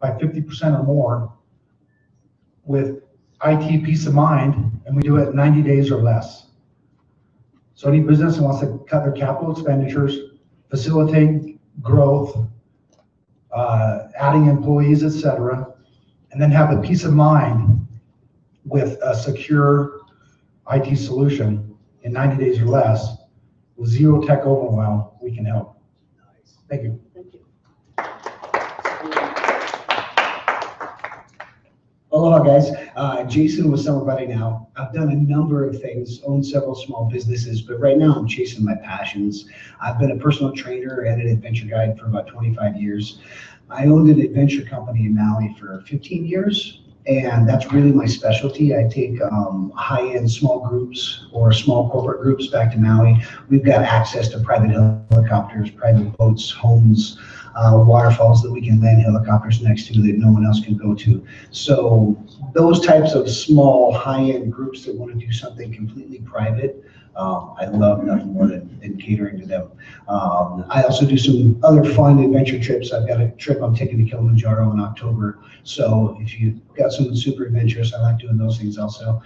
by 50% or more with IT peace of mind, and we do it in 90 days or less. So any business that wants to cut their capital expenditures, facilitate growth, adding employees, etc., and then have the peace of mind with a secure IT solution in 90 days or less, with zero tech overwhelm, we can help. Thank you. Thank you. Aloha, guys. Jason with Summer Buddy now. I've done a number of things, owned several small businesses, but right now I'm chasing my passions. I've been a personal trainer and an adventure guide for about 25 years. I owned an adventure company in Maui for 15 years, and that's really my specialty. I take high-end small groups or small corporate groups back to Maui. We've got access to private helicopters, private boats, homes, waterfalls that we can land helicopters next to that no one else can go to. So those types of small high-end groups that want to do something completely private, I love nothing more than catering to them. I also do some other fun adventure trips. I've got a trip I'm taking to Kilimanjaro in October. So if you've got something super adventurous, I like doing those things also.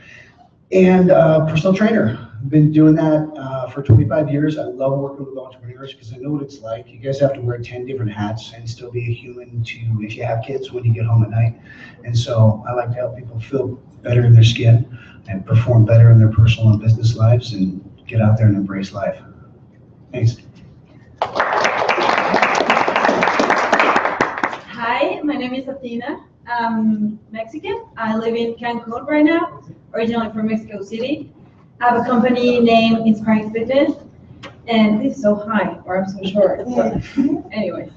And personal trainer. I've been doing that for 25 years. I love working with entrepreneurs because I know what it's like. You guys have to wear 10 different hats and still be a human to, if you have kids, when you get home at night. And so I like to help people feel better in their skin and perform better in their personal and business lives and get out there and embrace life. Thanks. Hi, my name is Athena. I'm Mexican. I live in Cancun right now, originally from Mexico City. I have a company named Inspiring Fitness, and this is so high, or I'm so short. But anyways,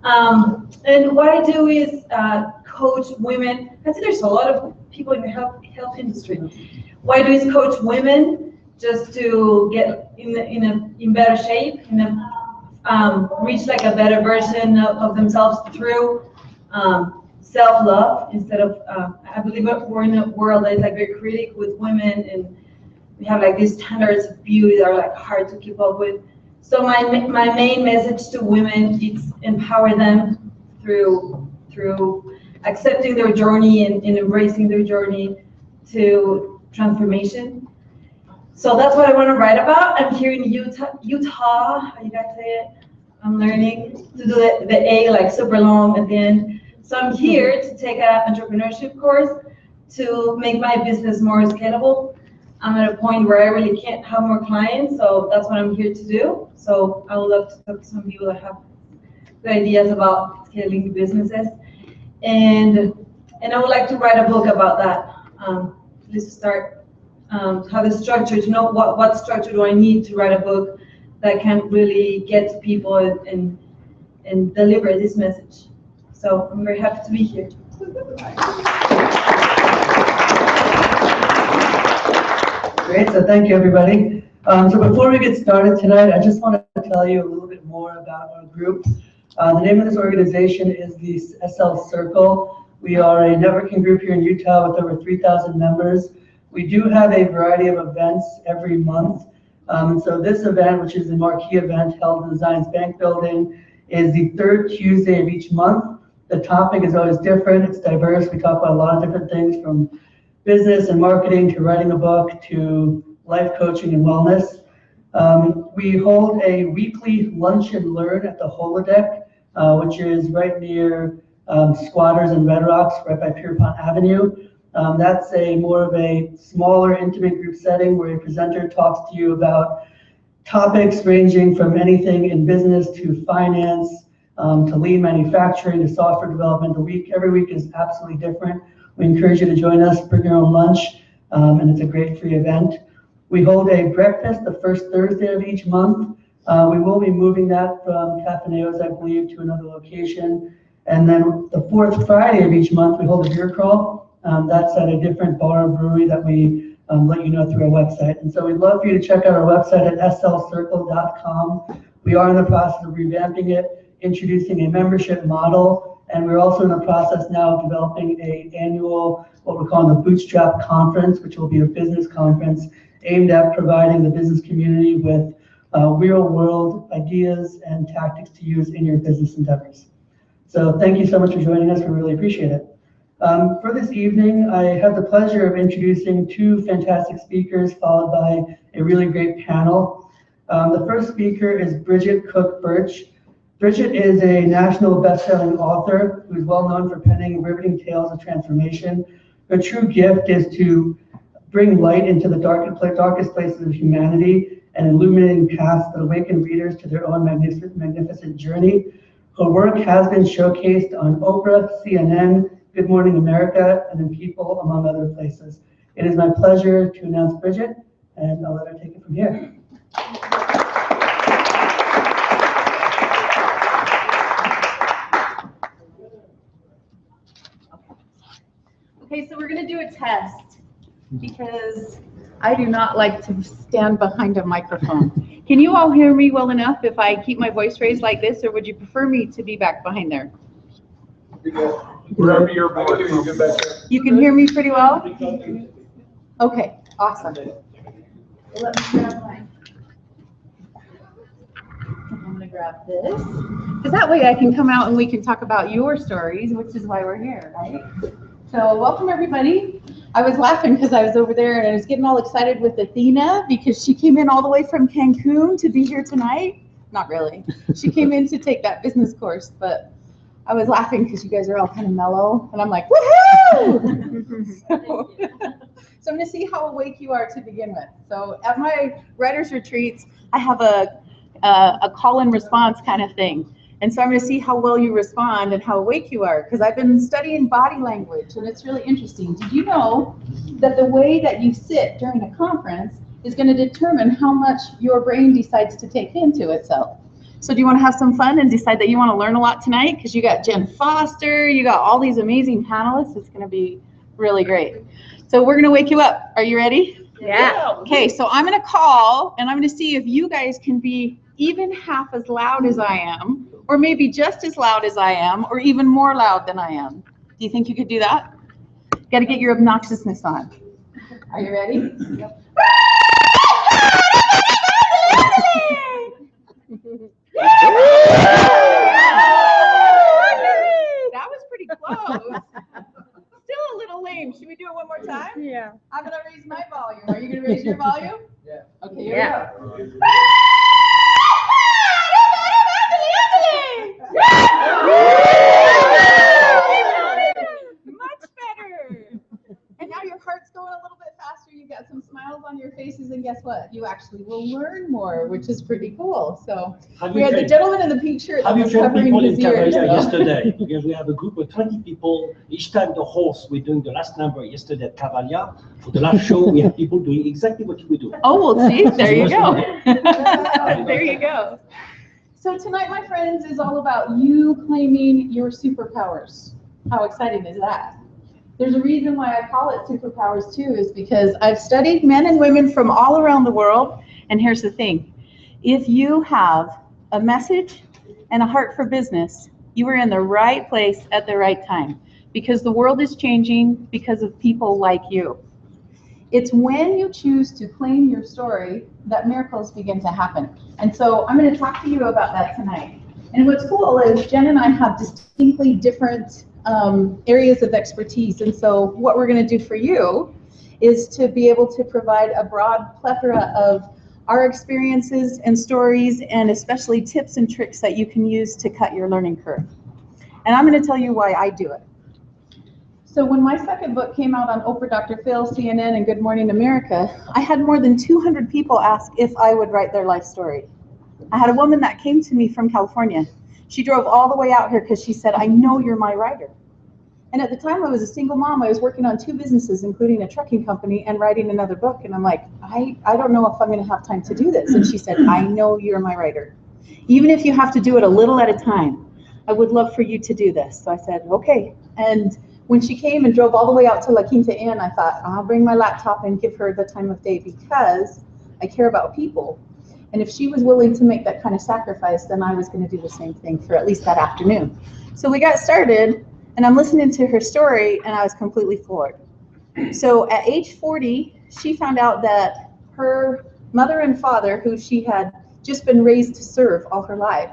and what I do is coach women. I see there's a lot of people in the health industry. What I do is coach women just to get in better shape, reach like a better version of themselves through self-love instead of. I believe we're in a world that is like very critical with women, and we have like these standards of beauty that are like hard to keep up with. So my main message to women is empower them through accepting their journey and embracing their journey to transformation. So that's what I want to write about. I'm here in Utah, how you guys say it? I'm learning to do the A like super long at the end. So I'm here to take an entrepreneurship course to make my business more scalable. I'm at a point where I really can't have more clients, so that's what I'm here to do. So I would love to talk to some people that have good ideas about scaling businesses. And I would like to write a book about that. Let's start how the structure, to know what structure do I need to write a book that can really get to people and deliver this message. So I'm very happy to be here. Great, so thank you, everybody. So before we get started tonight, I just want to tell you a little bit more about our group. The name of this organization is the SL Circle. We are a networking group here in Utah with over 3,000 members. We do have a variety of events every month. So this event, which is the marquee event held in the Zions Bank building, is the third Tuesday of each month. The topic is always different. It's diverse. We talk about a lot of different things, from business and marketing to writing a book to life coaching and wellness. We hold a weekly lunch and learn at the Holodeck, which is right near Squatters and Red Rocks, right by Pierpont Avenue. That's more of a smaller, intimate group setting where a presenter talks to you about topics ranging from anything in business to finance, to lean manufacturing, to software development. Every week is absolutely different. We encourage you to join us, bring your own lunch, and it's a great free event. We hold a breakfast the first Thursday of each month. We will be moving that from Cafaneos, I believe, to another location. And then the fourth Friday of each month, we hold a beer crawl. That's at a different bar or brewery that we let you know through our website. And so we'd love for you to check out our website at slcircle.com. We are in the process of revamping it, introducing a membership model, and we're also in the process now of developing an annual, what we're calling the Bootstrap Conference, which will be a business conference aimed at providing the business community with real-world ideas and tactics to use in your business endeavors. So thank you so much for joining us. We really appreciate it. For this evening, I have the pleasure of introducing two fantastic speakers, followed by a really great panel. The first speaker is Bridget Cook-Burch. Bridget is a national best-selling author who is well known for penning riveting tales of transformation. Her true gift is to bring light into the darkest places of humanity and illuminating paths that awaken readers to their own magnificent journey. Her work has been showcased on Oprah, CNN, Good Morning America, and in People, among other places. It is my pleasure to announce Bridget, and I'll let her take it from here. Okay, so we're going to do a test because I do not like to stand behind a microphone. Can you all hear me well enough if I keep my voice raised like this, or would you prefer me to be back behind there? Wherever you're bored. You can hear me pretty well? Okay, awesome. Let me grab mine. I'm going to grab this, because that way I can come out and we can talk about your stories, which is why we're here, right? So welcome everybody. I was laughing because I was over there and I was getting all excited with Athena because she came in all the way from Cancun to be here tonight. Not really. She came in to take that business course, but I was laughing because you guys are all kind of mellow and I'm like, woohoo! So I'm going to see how awake you are to begin with. So at my writers retreats, I have a call and response kind of thing. And so I'm going to see how well you respond and how awake you are, because I've been studying body language and it's really interesting. Did you know that the way that you sit during a conference is going to determine how much your brain decides to take into itself? So do you want to have some fun and decide that you want to learn a lot tonight? Because you got Jenn Foster, you got all these amazing panelists. It's going to be really great. So we're going to wake you up. Are you ready? Yeah. Okay, so I'm going to call and I'm going to see if you guys can be even half as loud as I am, or maybe just as loud as I am, or even more loud than I am. Do you think you could do that? Got to get your obnoxiousness on. Are you ready? Yep. That was pretty close. Still a little lame. Should we do it one more time? Yeah. I'm going to raise my volume. Are you going to raise your volume? Yeah. Okay, here we go. Much better. And now your heart's going a little bit faster. You got some smiles on your faces, and guess what? You actually will learn more, which is pretty cool. So we had the gentleman in the pink shirt that was covering people in his ears. Cavalia yesterday? Because we have a group of 20 people. Each time the host, we're doing the last number yesterday at Cavalia. For the last show, we have people doing exactly what we do. Oh, well, see, there you go. There you go. So tonight, my friends, is all about you claiming your superpowers. How exciting is that? There's a reason why I call it superpowers too, is because I've studied men and women from all around the world. And here's the thing. If you have a message and a heart for business, you are in the right place at the right time, because the world is changing because of people like you. It's when you choose to claim your story that miracles begin to happen. And so I'm going to talk to you about that tonight. And what's cool is Jenn and I have distinctly different areas of expertise. And so what we're going to do for you is to be able to provide a broad plethora of our experiences and stories, and especially tips and tricks that you can use to cut your learning curve. And I'm going to tell you why I do it. So when my second book came out on Oprah, Dr. Phil, CNN, and Good Morning America, I had more than 200 people ask if I would write their life story. I had a woman that came to me from California. She drove all the way out here because she said, I know you're my writer. And at the time I was a single mom. I was working on 2 businesses, including a trucking company, and writing another book. And I'm like, I don't know if I'm going to have time to do this. And she said, I know you're my writer. Even if you have to do it a little at a time, I would love for you to do this. So I said, okay. And when she came and drove all the way out to La Quinta Inn, I thought, I'll bring my laptop and give her the time of day, because I care about people. And if she was willing to make that kind of sacrifice, then I was going to do the same thing for at least that afternoon. So we got started, and I'm listening to her story, and I was completely floored. So at age 40, she found out that her mother and father, who she had just been raised to serve all her life,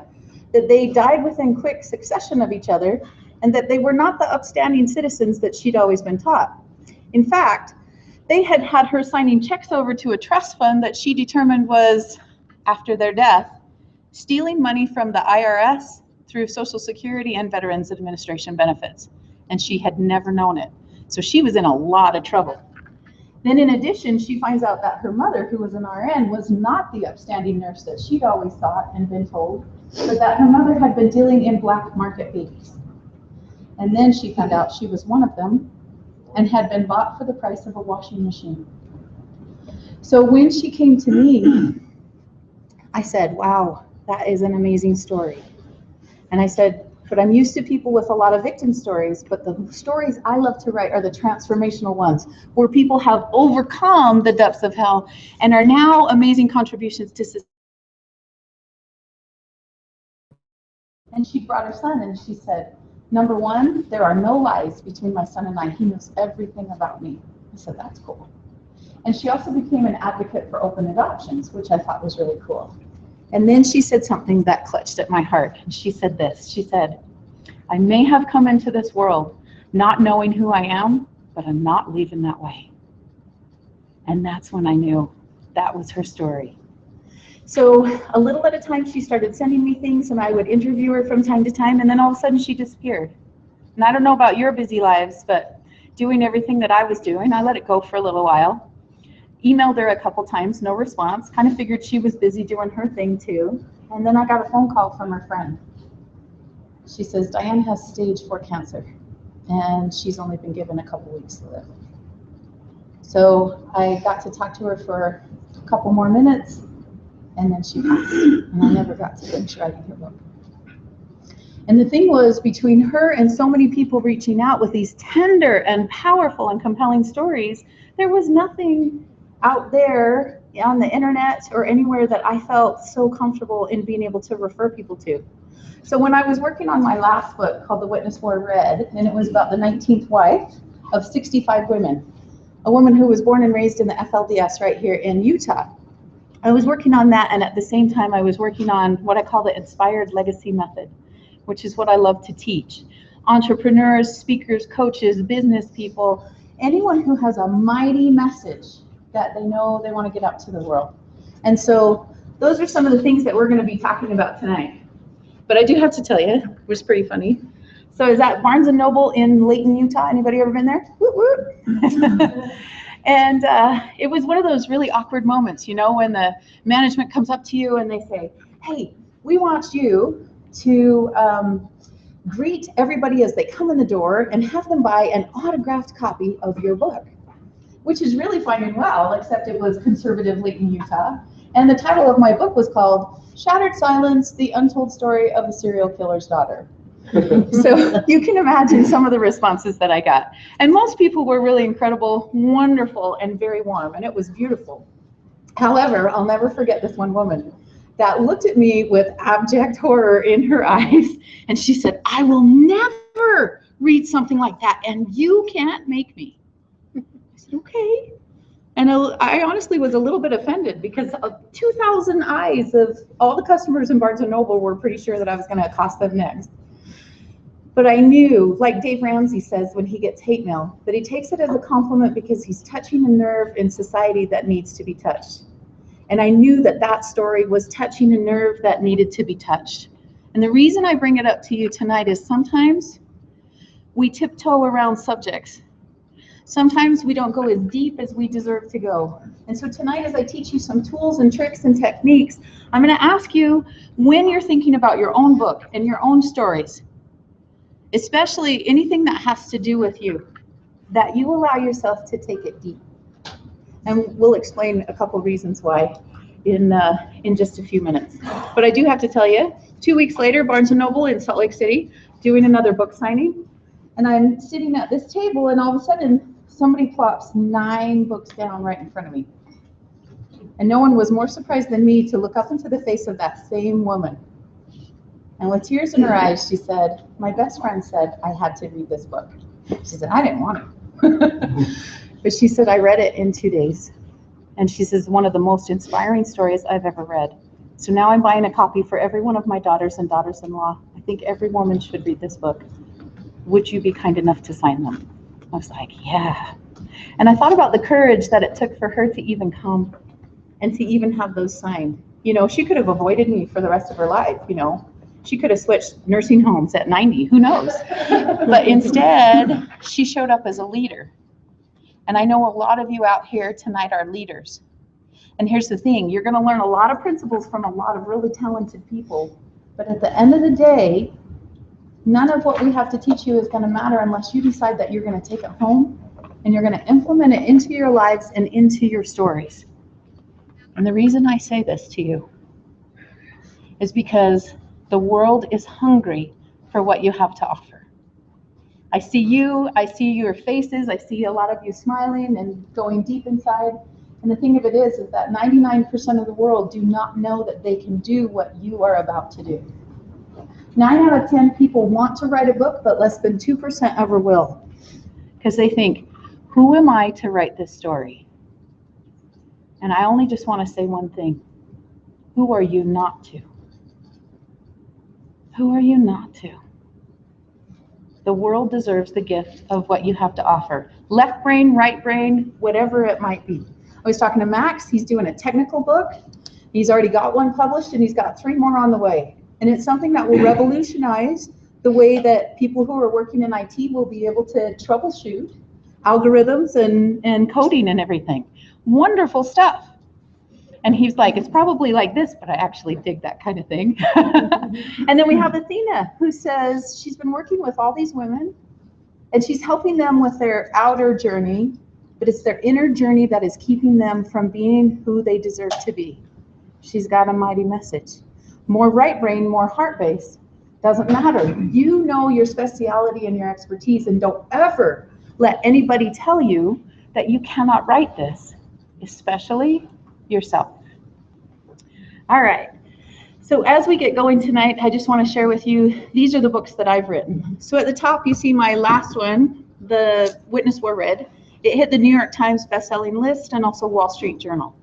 that they died within quick succession of each other, and that they were not the upstanding citizens that she'd always been taught. In fact, they had had her signing checks over to a trust fund that she determined was, after their death, stealing money from the IRS through Social Security and Veterans Administration benefits. And she had never known it. So she was in a lot of trouble. Then in addition, she finds out that her mother, who was an RN, was not the upstanding nurse that she'd always thought and been told, but that her mother had been dealing in black market babies. And then she found out she was one of them and had been bought for the price of a washing machine. So when she came to me, I said, wow, that is an amazing story. And I said, but I'm used to people with a lot of victim stories, but the stories I love to write are the transformational ones, where people have overcome the depths of hell and are now amazing contributions to society. And she brought her son and she said, number one, there are no lies between my son and I. He knows everything about me. I said, that's cool. And she also became an advocate for open adoptions, which I thought was really cool. And then she said something that clutched at my heart. And she said this, she said, I may have come into this world not knowing who I am, but I'm not leaving that way. And that's when I knew that was her story. So a little at a time, she started sending me things and I would interview her from time to time, and then all of a sudden she disappeared. And I don't know about your busy lives, but doing everything that I was doing, I let it go for a little while. Emailed her a couple times, no response. Kind of figured she was busy doing her thing too. And then I got a phone call from her friend. She says, Diane has stage 4 cancer and she's only been given a couple weeks to live. So I got to talk to her for a couple more minutes and then she passed. And I never got to finish writing her book. And the thing was, between her and so many people reaching out with these tender and powerful and compelling stories, there was nothing out there on the internet or anywhere that I felt so comfortable in being able to refer people to. So when I was working on my last book called The Witness Wore Red, and it was about the 19th wife of 65 women, a woman who was born and raised in the FLDS right here in Utah. I was working on that, and at the same time I was working on what I call the Inspired Legacy Method, which is what I love to teach. Entrepreneurs, speakers, coaches, business people, anyone who has a mighty message that they know they want to get out to the world. And so those are some of the things that we're going to be talking about tonight. But I do have to tell you, which is pretty funny. So is that Barnes & Noble in Layton, Utah? Anybody ever been there? Whoop, whoop. And it was one of those really awkward moments, you know, when the management comes up to you and they say, hey, we want you to greet everybody as they come in the door and have them buy an autographed copy of your book, which is really fine and well, except it was conservative Layton, Utah. And the title of my book was called Shattered Silence, The Untold Story of a Serial Killer's Daughter. So you can imagine some of the responses that I got. And most people were really incredible, wonderful, and very warm, and it was beautiful. However, I'll never forget this one woman that looked at me with abject horror in her eyes, and she said, I will never read something like that, and you can't make me. I said, okay. And I honestly was a little bit offended because 2,000 eyes of all the customers in Barnes & Noble were pretty sure that I was going to accost them next. But I knew, like Dave Ramsey says when he gets hate mail, that he takes it as a compliment because he's touching a nerve in society that needs to be touched. And I knew that that story was touching a nerve that needed to be touched. And the reason I bring it up to you tonight is sometimes we tiptoe around subjects. Sometimes we don't go as deep as we deserve to go. And so tonight, as I teach you some tools and tricks and techniques, I'm going to ask you, when you're thinking about your own book and your own stories, especially anything that has to do with you, that you allow yourself to take it deep. And we'll explain a couple reasons why in just a few minutes. But I do have to tell you, 2 weeks later, Barnes & Noble in Salt Lake City, doing another book signing. And I'm sitting at this table, and all of a sudden, somebody plops 9 books down right in front of me. And no one was more surprised than me to look up into the face of that same woman. And with tears in her eyes, she said, my best friend said I had to read this book. She said, I didn't want to. But she said, I read it in 2 days. And she says, one of the most inspiring stories I've ever read. So now I'm buying a copy for every one of my daughters and daughters-in-law. I think every woman should read this book. Would you be kind enough to sign them? I was like, yeah. And I thought about the courage that it took for her to even come and to even have those signed. You know, she could have avoided me for the rest of her life, you know. She could have switched nursing homes at 90, who knows? But instead, she showed up as a leader. And I know a lot of you out here tonight are leaders. And here's the thing, you're going to learn a lot of principles from a lot of really talented people. But at the end of the day, none of what we have to teach you is going to matter unless you decide that you're going to take it home and you're going to implement it into your lives and into your stories. And the reason I say this to you is because the world is hungry for what you have to offer. I see you, I see your faces, I see a lot of you smiling and going deep inside. And the thing of it is that 99% of the world do not know that they can do what you are about to do. 9 out of 10 people want to write a book, but less than 2% ever will. Because they think, who am I to write this story? And I only just want to say one thing. Who are you not to? Who are you not to? The world deserves the gift of what you have to offer. Left brain, right brain, whatever it might be. I was talking to Max, he's doing a technical book. He's already got one published and he's got 3 more on the way. And it's something that will revolutionize the way that people who are working in IT will be able to troubleshoot algorithms and coding and everything. Wonderful stuff. And he's like, it's probably like this, but I actually dig that kind of thing. And then we have Athena, who says she's been working with all these women and she's helping them with their outer journey, but it's their inner journey that is keeping them from being who they deserve to be. She's got a mighty message. More right brain, more heart base, doesn't matter. You know your speciality and your expertise, and don't ever let anybody tell you that you cannot write this, especially yourself. All right. So as we get going tonight, I just want to share with you, these are the books that I've written. So at the top, you see my last one, The Witness Wore Red. It hit the New York Times bestselling list and also Wall Street Journal.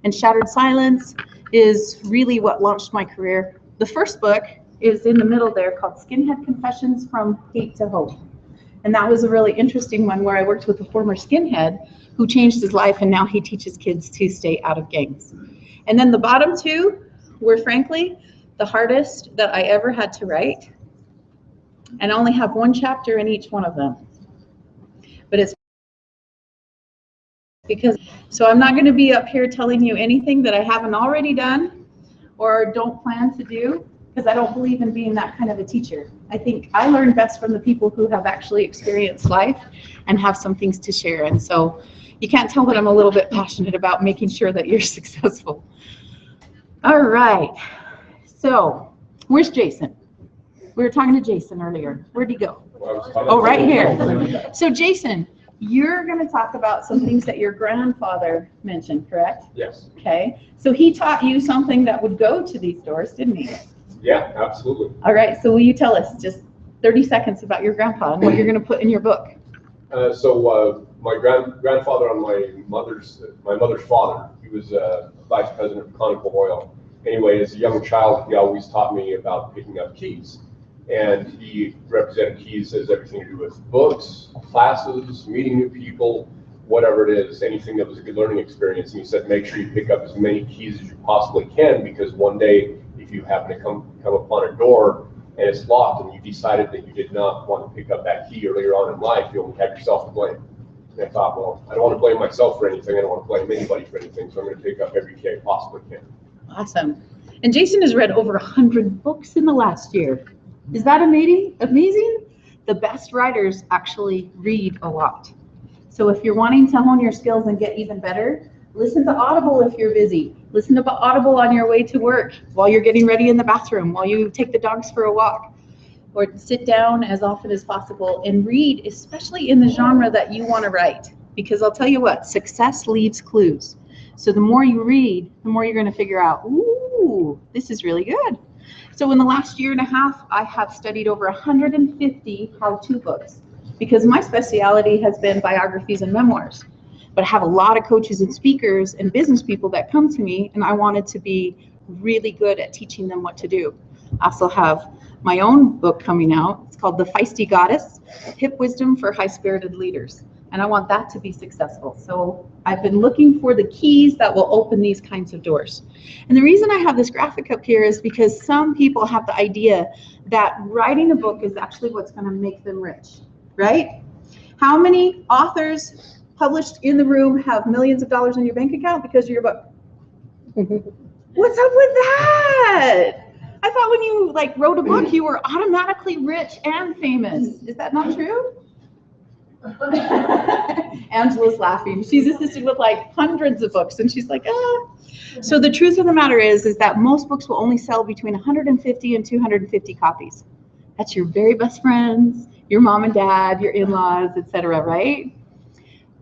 And Shattered Silence is really what launched my career. The first book is in the middle there called Skinhead Confessions from Hate to Hope. And that was a really interesting one where I worked with a former skinhead who changed his life and now he teaches kids to stay out of gangs. And then the bottom 2 were frankly the hardest that I ever had to write. And I only have 1 chapter in each one of them. But it's because, so I'm not going to be up here telling you anything that I haven't already done or don't plan to do, because I don't believe in being that kind of a teacher. I think I learn best from the people who have actually experienced life and have some things to share. And so you can't tell that I'm a little bit passionate about making sure that you're successful. All right. So where's Jason? We were talking to Jason earlier. Where'd he go? Oh, right here. So Jason, you're going to talk about some things that your grandfather mentioned, correct? Yes. Okay. So he taught you something that would go to these doors, didn't he? Yeah, absolutely. All right. So will you tell us just 30 seconds about your grandpa and what you're going to put in your book? My grandfather on my mother's father, he was vice president of Conoco Oil. Anyway, as a young child, he always taught me about picking up keys. And he represented keys as everything to do with books, classes, meeting new people, whatever it is, anything that was a good learning experience. And he said, make sure you pick up as many keys as you possibly can, because one day, if you happen to come upon a door and it's locked and you decided that you did not want to pick up that key earlier on in life, you only have yourself to blame. And I thought, well, I don't want to blame myself for anything. I don't want to blame anybody for anything. So I'm going to pick up every key I possibly can. Awesome. And Jason has read over 100 books in the last year. Is that amazing? The best writers actually read a lot. So if you're wanting to hone your skills and get even better, listen to Audible if you're busy. Listen to Audible on your way to work, while you're getting ready in the bathroom, while you take the dogs for a walk, or sit down as often as possible and read, especially in the genre that you want to write. Because I'll tell you what, success leaves clues. So the more you read, the more you're going to figure out, ooh, this is really good. So in the last year and a half, I have studied over 150 how-to books, because my speciality has been biographies and memoirs. But I have a lot of coaches and speakers and business people that come to me, and I wanted to be really good at teaching them what to do. I also have my own book coming out. It's called The Feisty Goddess, Hip Wisdom for High-Spirited Leaders. And I want that to be successful. So I've been looking for the keys that will open these kinds of doors. And the reason I have this graphic up here is because some people have the idea that writing a book is actually what's going to make them rich, right? How many authors published in the room have millions of dollars in your bank account because of your book? What's up with that? I thought when you wrote a book, you were automatically rich and famous. Is that not true? Angela's laughing. She's assisted with hundreds of books, and she's like, ah. So the truth of the matter is that most books will only sell between 150 and 250 copies. That's your very best friends, your mom and dad, your in-laws, etc., right?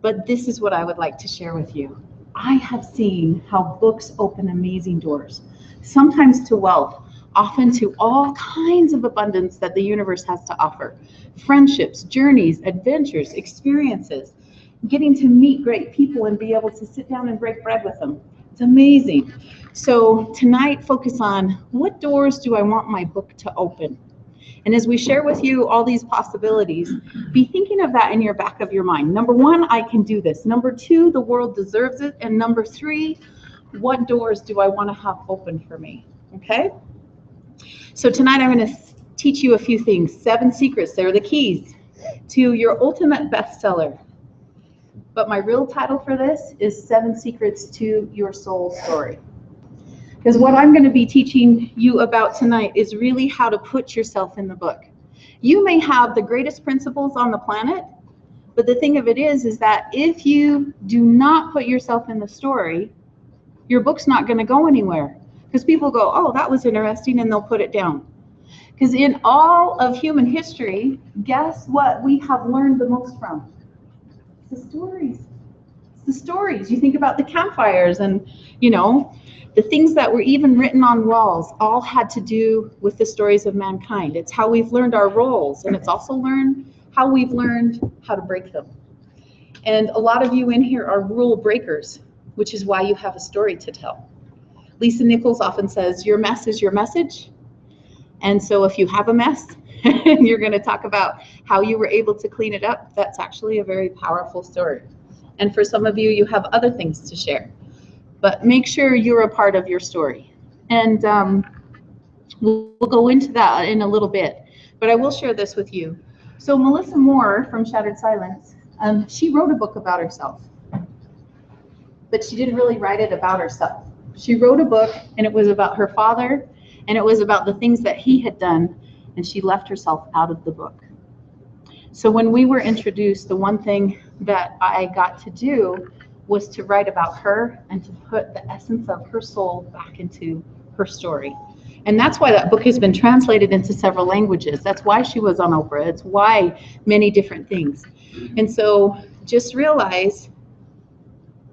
But this is what I would like to share with you. I have seen how books open amazing doors, sometimes to wealth, often to all kinds of abundance that the universe has to offer. Friendships, journeys, adventures, experiences, getting to meet great people and be able to sit down and break bread with them. It's amazing. So tonight, focus on what doors do I want my book to open? And as we share with you all these possibilities, be thinking of that in your back of your mind. Number one, I can do this. Number two, the world deserves it. And number three, what doors do I want to have open for me? Okay? So tonight I'm going to teach you a few things. 7 secrets. They're the keys to your ultimate bestseller. But my real title for this is 7 secrets to your soul story. Because what I'm going to be teaching you about tonight is really how to put yourself in the book. You may have the greatest principles on the planet, but the thing of it is that if you do not put yourself in the story, your book's not going to go anywhere. Because people go, oh, that was interesting, and they'll put it down. Because in all of human history, guess what we have learned the most from? It's the stories. It's the stories. You think about the campfires and, the things that were even written on walls all had to do with the stories of mankind. It's how we've learned our roles, and it's also how we've learned how to break them. And a lot of you in here are rule breakers, which is why you have a story to tell. Lisa Nichols often says, your mess is your message. And so if you have a mess and you're going to talk about how you were able to clean it up, that's actually a very powerful story. And for some of you, you have other things to share. But make sure you're a part of your story. And we'll go into that in a little bit. But I will share this with you. So Melissa Moore from Shattered Silence, she wrote a book about herself. But she didn't really write it about herself. She wrote a book, and it was about her father, and it was about the things that he had done, and she left herself out of the book. So when we were introduced, the one thing that I got to do was to write about her and to put the essence of her soul back into her story. And that's why that book has been translated into several languages. That's why she was on Oprah. It's why many different things. And so just realize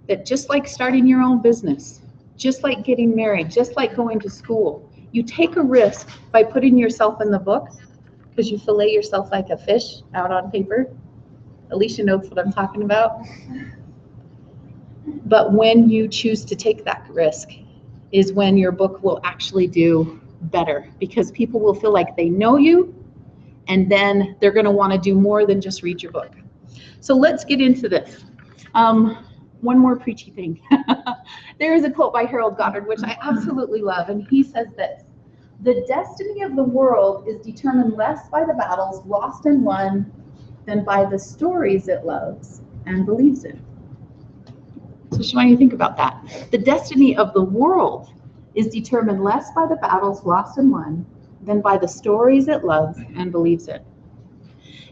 that just like starting your own business, just like getting married, just like going to school, you take a risk by putting yourself in the book because you fillet yourself like a fish out on paper. Alicia knows what I'm talking about. But when you choose to take that risk is when your book will actually do better, because people will feel like they know you, and then they're going to want to do more than just read your book. So let's get into this. One more preachy thing. There is a quote by Harold Goddard, which I absolutely love, and he says this: the destiny of the world is determined less by the battles lost and won than by the stories it loves and believes in. So just want you to think about that. The destiny of the world is determined less by the battles lost and won than by the stories it loves and believes in.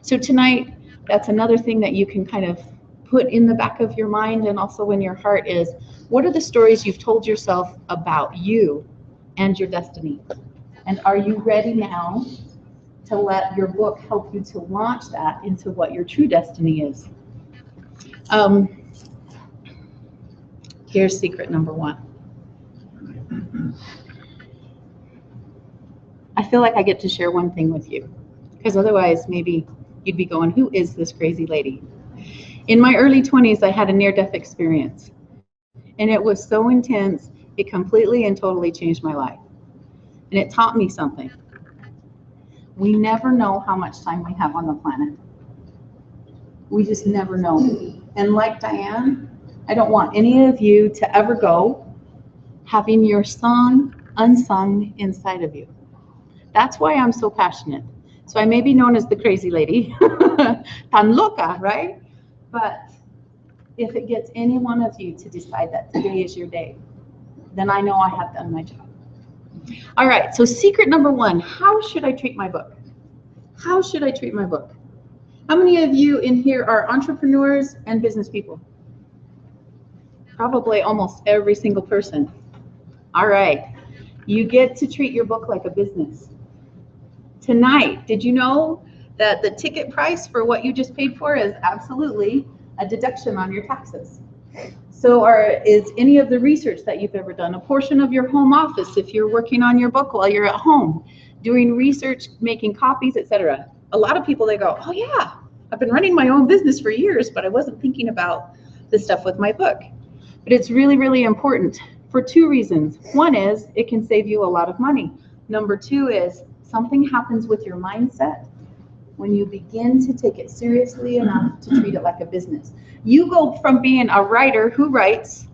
So tonight, that's another thing that you can kind of put in the back of your mind and also in your heart is, what are the stories you've told yourself about you and your destiny? And are you ready now to let your book help you to launch that into what your true destiny is? Here's secret number 1. I feel like I get to share one thing with you, because otherwise maybe you'd be going, who is this crazy lady? In my early 20s, I had a near-death experience, and it was so intense It completely and totally changed my life. And it taught me something. We never know how much time we have on the planet. We just never know. And like Diane, I don't want any of you to ever go having your song unsung inside of you. That's why I'm so passionate. So I may be known as the crazy lady, tan loca, right? But if it gets any one of you to decide that today is your day, then I know I have done my job. All right, so secret number one, how should I treat my book? How should I treat my book? How many of you in here are entrepreneurs and business people? Probably almost every single person. All right, you get to treat your book like a business. Tonight, did you know that the ticket price for what you just paid for is absolutely a deduction on your taxes? So is any of the research that you've ever done, a portion of your home office if you're working on your book while you're at home, doing research, making copies, etc. A lot of people, they go, oh yeah, I've been running my own business for years, but I wasn't thinking about this stuff with my book. But it's really, really important for two reasons. One is it can save you a lot of money. Number two is something happens with your mindset when you begin to take it seriously enough to treat it like a business. You go from being a writer who writes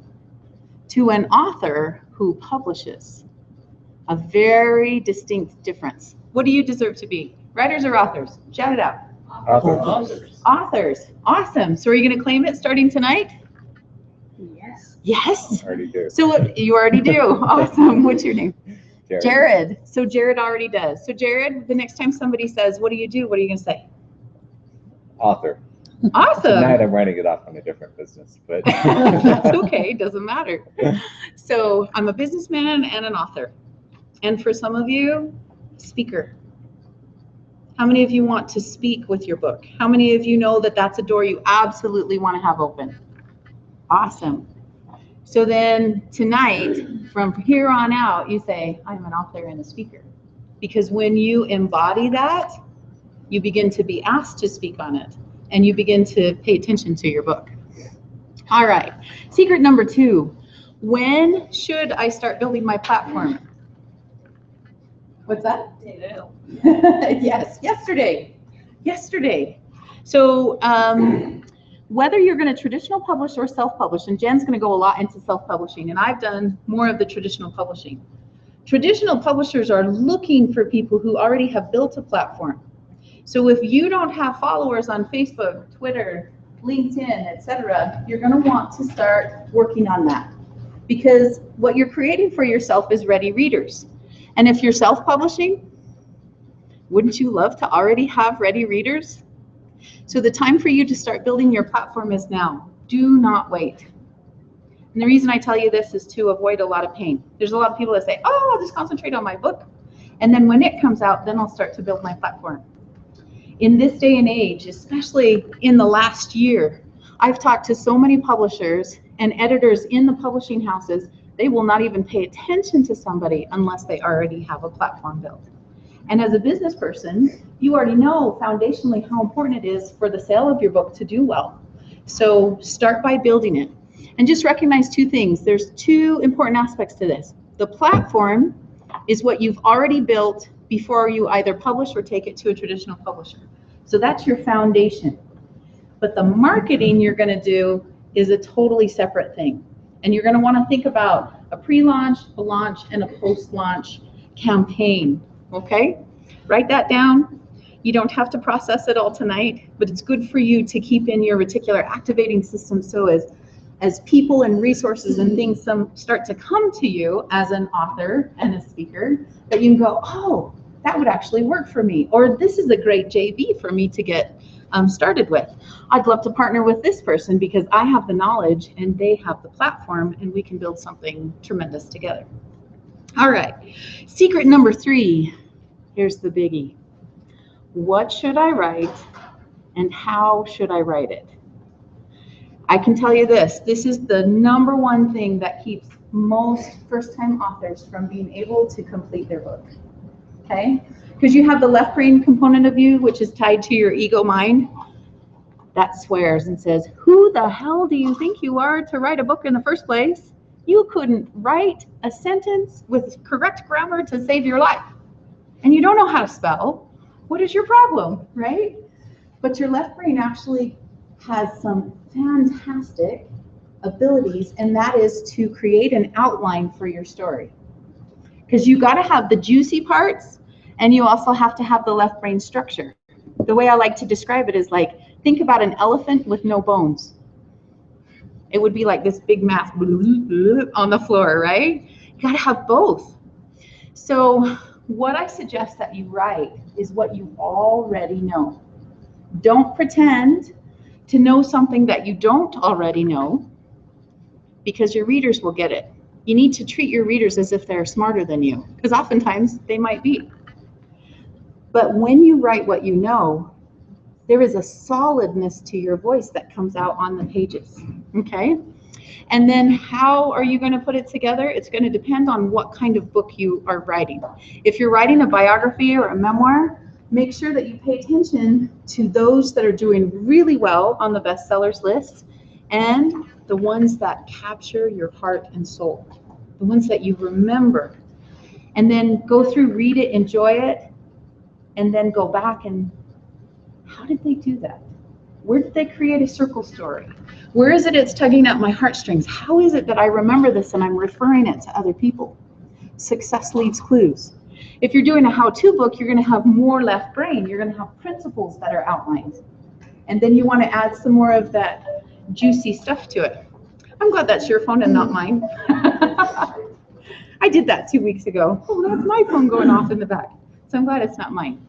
to an author who publishes. A very distinct difference. What do you deserve to be? Writers or authors? Shout it out. Authors. Authors. Awesome. So are you going to claim it starting tonight? Yes. Yes. I already do. So you already do. Awesome. What's your name? Jared. Jared. So Jared already does. So Jared, the next time somebody says, what do you do? What are you going to say? Author. Awesome. Tonight I'm writing it off on a different business, but That's okay. Doesn't matter. So I'm a businessman and an author. And for some of you, speaker. How many of you want to speak with your book? How many of you know that that's a door you absolutely want to have open? Awesome. So then tonight, from here on out, you say, I'm an author and a speaker. Because when you embody that, you begin to be asked to speak on it, and you begin to pay attention to your book. All right, secret number two, when should I start building my platform? What's that? Yes, yesterday. So whether you're going to traditional publish or self-publish, and Jen's going to go a lot into self-publishing, and I've done more of the traditional publishing. Traditional publishers are looking for people who already have built a platform. So if you don't have followers on Facebook, Twitter, LinkedIn, etc., you're going to want to start working on that, because what you're creating for yourself is ready readers. And if you're self-publishing, wouldn't you love to already have ready readers? So the time for you to start building your platform is now. Do not wait. And the reason I tell you this is to avoid a lot of pain. There's a lot of people that say, oh, I'll just concentrate on my book. And then when it comes out, then I'll start to build my platform. In this day and age, especially in the last year, I've talked to so many publishers and editors in the publishing houses, they will not even pay attention to somebody unless they already have a platform built. And as a business person, you already know foundationally how important it is for the sale of your book to do well. So start by building it. And just recognize two things. There's two important aspects to this. The platform is what you've already built before you either publish or take it to a traditional publisher. So that's your foundation. But the marketing you're going to do is a totally separate thing. And you're going to want to think about a pre-launch, a launch, and a post-launch campaign. Okay? Write that down. You don't have to process it all tonight, but it's good for you to keep in your reticular activating system, so as people and resources and things start to come to you as an author and a speaker, that you can go, oh, that would actually work for me, or this is a great JV for me to get started with. I'd love to partner with this person because I have the knowledge and they have the platform, and we can build something tremendous together. All right, secret number 3, here's the biggie. What should I write and how should I write it? I can tell you this is the number one thing that keeps most first-time authors from being able to complete their book, okay? Because you have the left brain component of you, which is tied to your ego mind, that swears and says, who the hell do you think you are to write a book in the first place? You couldn't write a sentence with correct grammar to save your life. And you don't know how to spell. What is your problem, right? But your left brain actually has some fantastic abilities, and that is to create an outline for your story. Because you got to have the juicy parts, and you also have to have the left brain structure. The way I like to describe it is like, think about an elephant with no bones. It would be like this big mass on the floor, right? You got to have both. So what I suggest that you write is what you already know. Don't pretend to know something that you don't already know, because your readers will get it. You need to treat your readers as if they're smarter than you, because oftentimes they might be. But when you write what you know, there is a solidness to your voice that comes out on the pages, okay? And then how are you going to put it together? It's going to depend on what kind of book you are writing. If you're writing a biography or a memoir, make sure that you pay attention to those that are doing really well on the bestsellers list and the ones that capture your heart and soul, the ones that you remember. And then go through, read it, enjoy it, and then go back and how did they do that? Where did they create a circle story? Where is it it's tugging at my heartstrings? How is it that I remember this and I'm referring it to other people? Success leaves clues. If you're doing a how-to book, you're going to have more left brain. You're going to have principles that are outlined. And then you want to add some more of that juicy stuff to it. I'm glad that's your phone and not mine. I did that 2 weeks ago. Oh, that's my phone going off in the back. So I'm glad it's not mine.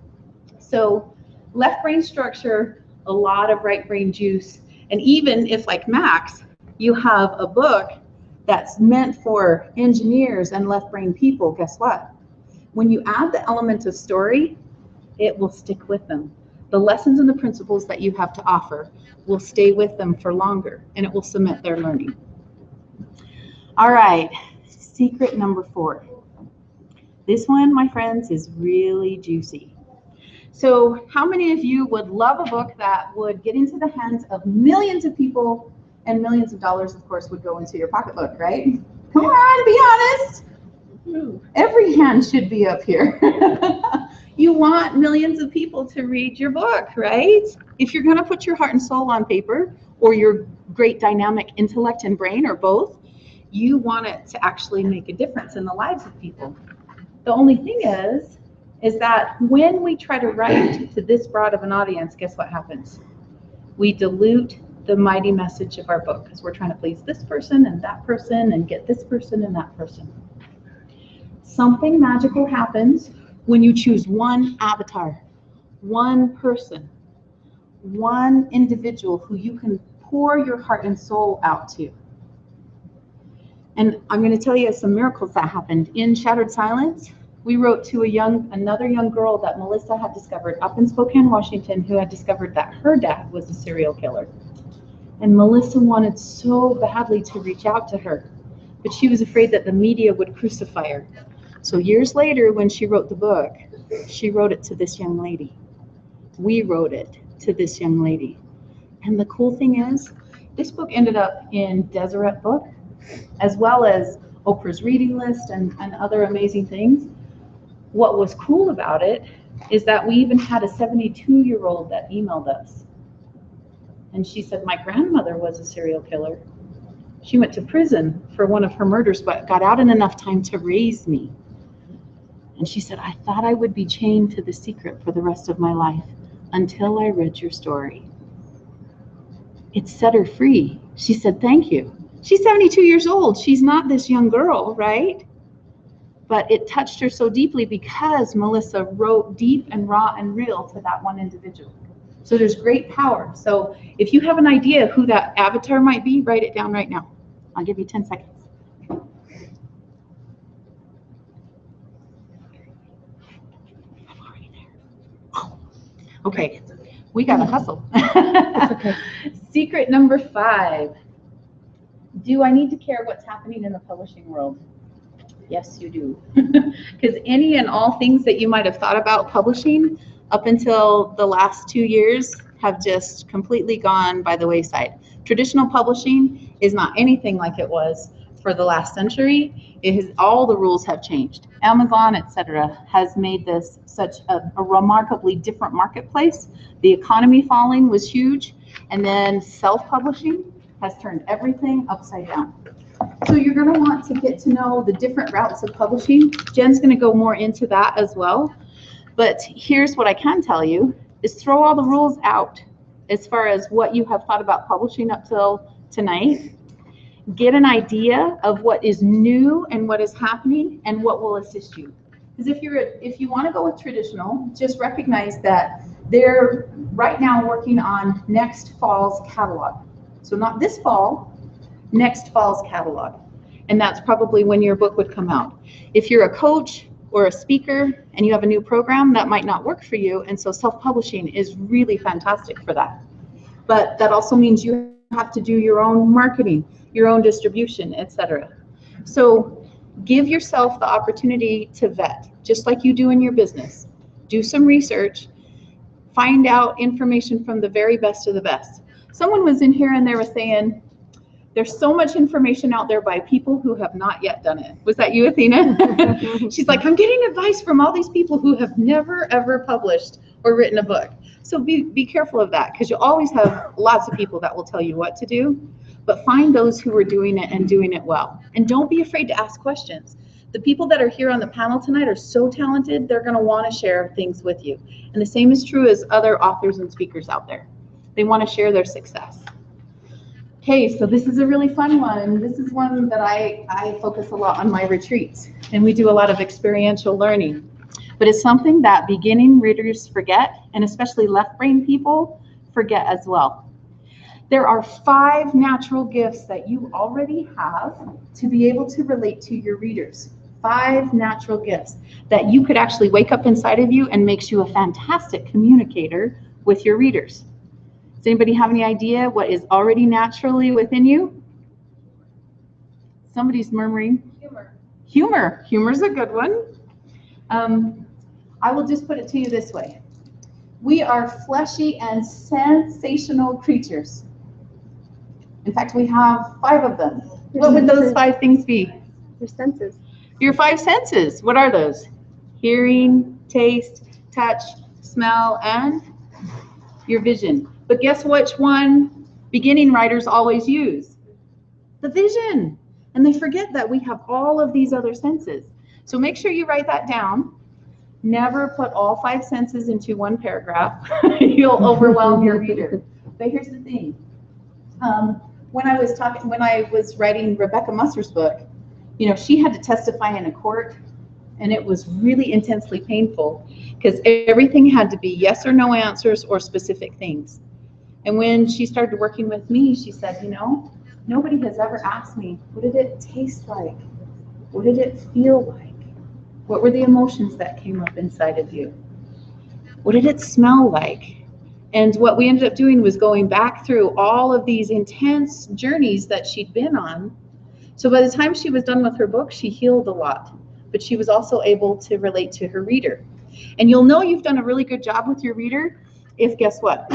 So left brain structure, a lot of right brain juice. And even if, like Max, you have a book that's meant for engineers and left brain people, guess what? When you add the element of story, it will stick with them. The lessons and the principles that you have to offer will stay with them for longer, and it will cement their learning. All right, secret number 4. This one, my friends, is really juicy. So how many of you would love a book that would get into the hands of millions of people and millions of dollars, of course, would go into your pocketbook, right? Come on, be honest. Every hand should be up here. You want millions of people to read your book, right? If you're going to put your heart and soul on paper, or your great dynamic intellect and brain, or both, you want it to actually make a difference in the lives of people. The only thing is that when we try to write to this broad of an audience, guess what happens? We dilute the mighty message of our book because we're trying to please this person and that person and get this person and that person. Something magical happens when you choose one avatar, one person, one individual who you can pour your heart and soul out to. And I'm going to tell you some miracles that happened. In Shattered Silence, we wrote to another young girl that Melissa had discovered up in Spokane, Washington, who had discovered that her dad was a serial killer. And Melissa wanted so badly to reach out to her, but she was afraid that the media would crucify her. So years later, when she wrote the book, she wrote it to this young lady. We wrote it to this young lady. And the cool thing is, this book ended up in Deseret Book, as well as Oprah's reading list and other amazing things. What was cool about it is that we even had a 72-year-old that emailed us. And she said, my grandmother was a serial killer. She went to prison for one of her murders, but got out in enough time to raise me. And she said, I thought I would be chained to the secret for the rest of my life until I read your story. It set her free. She said, thank you. She's 72 years old. She's not this young girl, right? But it touched her so deeply because Melissa wrote deep and raw and real to that one individual. So there's great power. So if you have an idea who that avatar might be, write it down right now. I'll give you 10 seconds. I'm already there. Oh, okay, we gotta hustle. Okay. Secret number 5. Do I need to care what's happening in the publishing world? Yes, you do. Because any and all things that you might have thought about publishing up until the last 2 years have just completely gone by the wayside. Traditional publishing is not anything like it was for the last century, all the rules have changed. Amazon, etc., has made this such a remarkably different marketplace. The economy falling was huge, and then self-publishing has turned everything upside down. So you're going to want to get to know the different routes of publishing. Jen's going to go more into that as well. But here's what I can tell you, is throw all the rules out as far as what you have thought about publishing up till tonight. Get an idea of what is new and what is happening and what will assist you. Because if you want to go with traditional, just recognize that they're right now working on next fall's catalog. So not this fall, next fall's catalog. And that's probably when your book would come out. If you're a coach or a speaker and you have a new program, that might not work for you. And so self-publishing is really fantastic for that. But that also means you have to do your own marketing, your own distribution, etc. So give yourself the opportunity to vet, just like you do in your business. Do some research, find out information from the very best of the best. Someone was in here and they were saying, there's so much information out there by people who have not yet done it. Was that you, Athena? She's like, I'm getting advice from all these people who have never, ever published or written a book. So be careful of that, because you'll always have lots of people that will tell you what to do, but find those who are doing it and doing it well. And don't be afraid to ask questions. The people that are here on the panel tonight are so talented, they're going to want to share things with you. And the same is true as other authors and speakers out there. They want to share their success. Okay, so this is a really fun one. This is one that I focus a lot on my retreats, and we do a lot of experiential learning. But it's something that beginning readers forget, and especially left brain people forget as well. There are 5 natural gifts that you already have to be able to relate to your readers. 5 natural gifts that you could actually wake up inside of you and makes you a fantastic communicator with your readers. Does anybody have any idea what is already naturally within you? Somebody's murmuring. Humor. Humor. Humor's a good one. I will just put it to you this way. We are fleshy and sensational creatures. In fact, we have 5 of them. What would those 5 things be? Your senses. Your 5 senses. What are those? Hearing, taste, touch, smell, and your vision. But guess which one beginning writers always use? The vision. And they forget that we have all of these other senses. So make sure you write that down. Never put all 5 senses into one paragraph. You'll overwhelm your reader. But here's the thing. When I was writing Rebecca Musser's book, you know, she had to testify in a court, and it was really intensely painful because everything had to be yes or no answers or specific things. And when she started working with me, she said, you know, nobody has ever asked me, what did it taste like? What did it feel like? What were the emotions that came up inside of you? What did it smell like? And what we ended up doing was going back through all of these intense journeys that she'd been on. So by the time she was done with her book, she healed a lot, but she was also able to relate to her reader. And you'll know you've done a really good job with your reader if, guess what?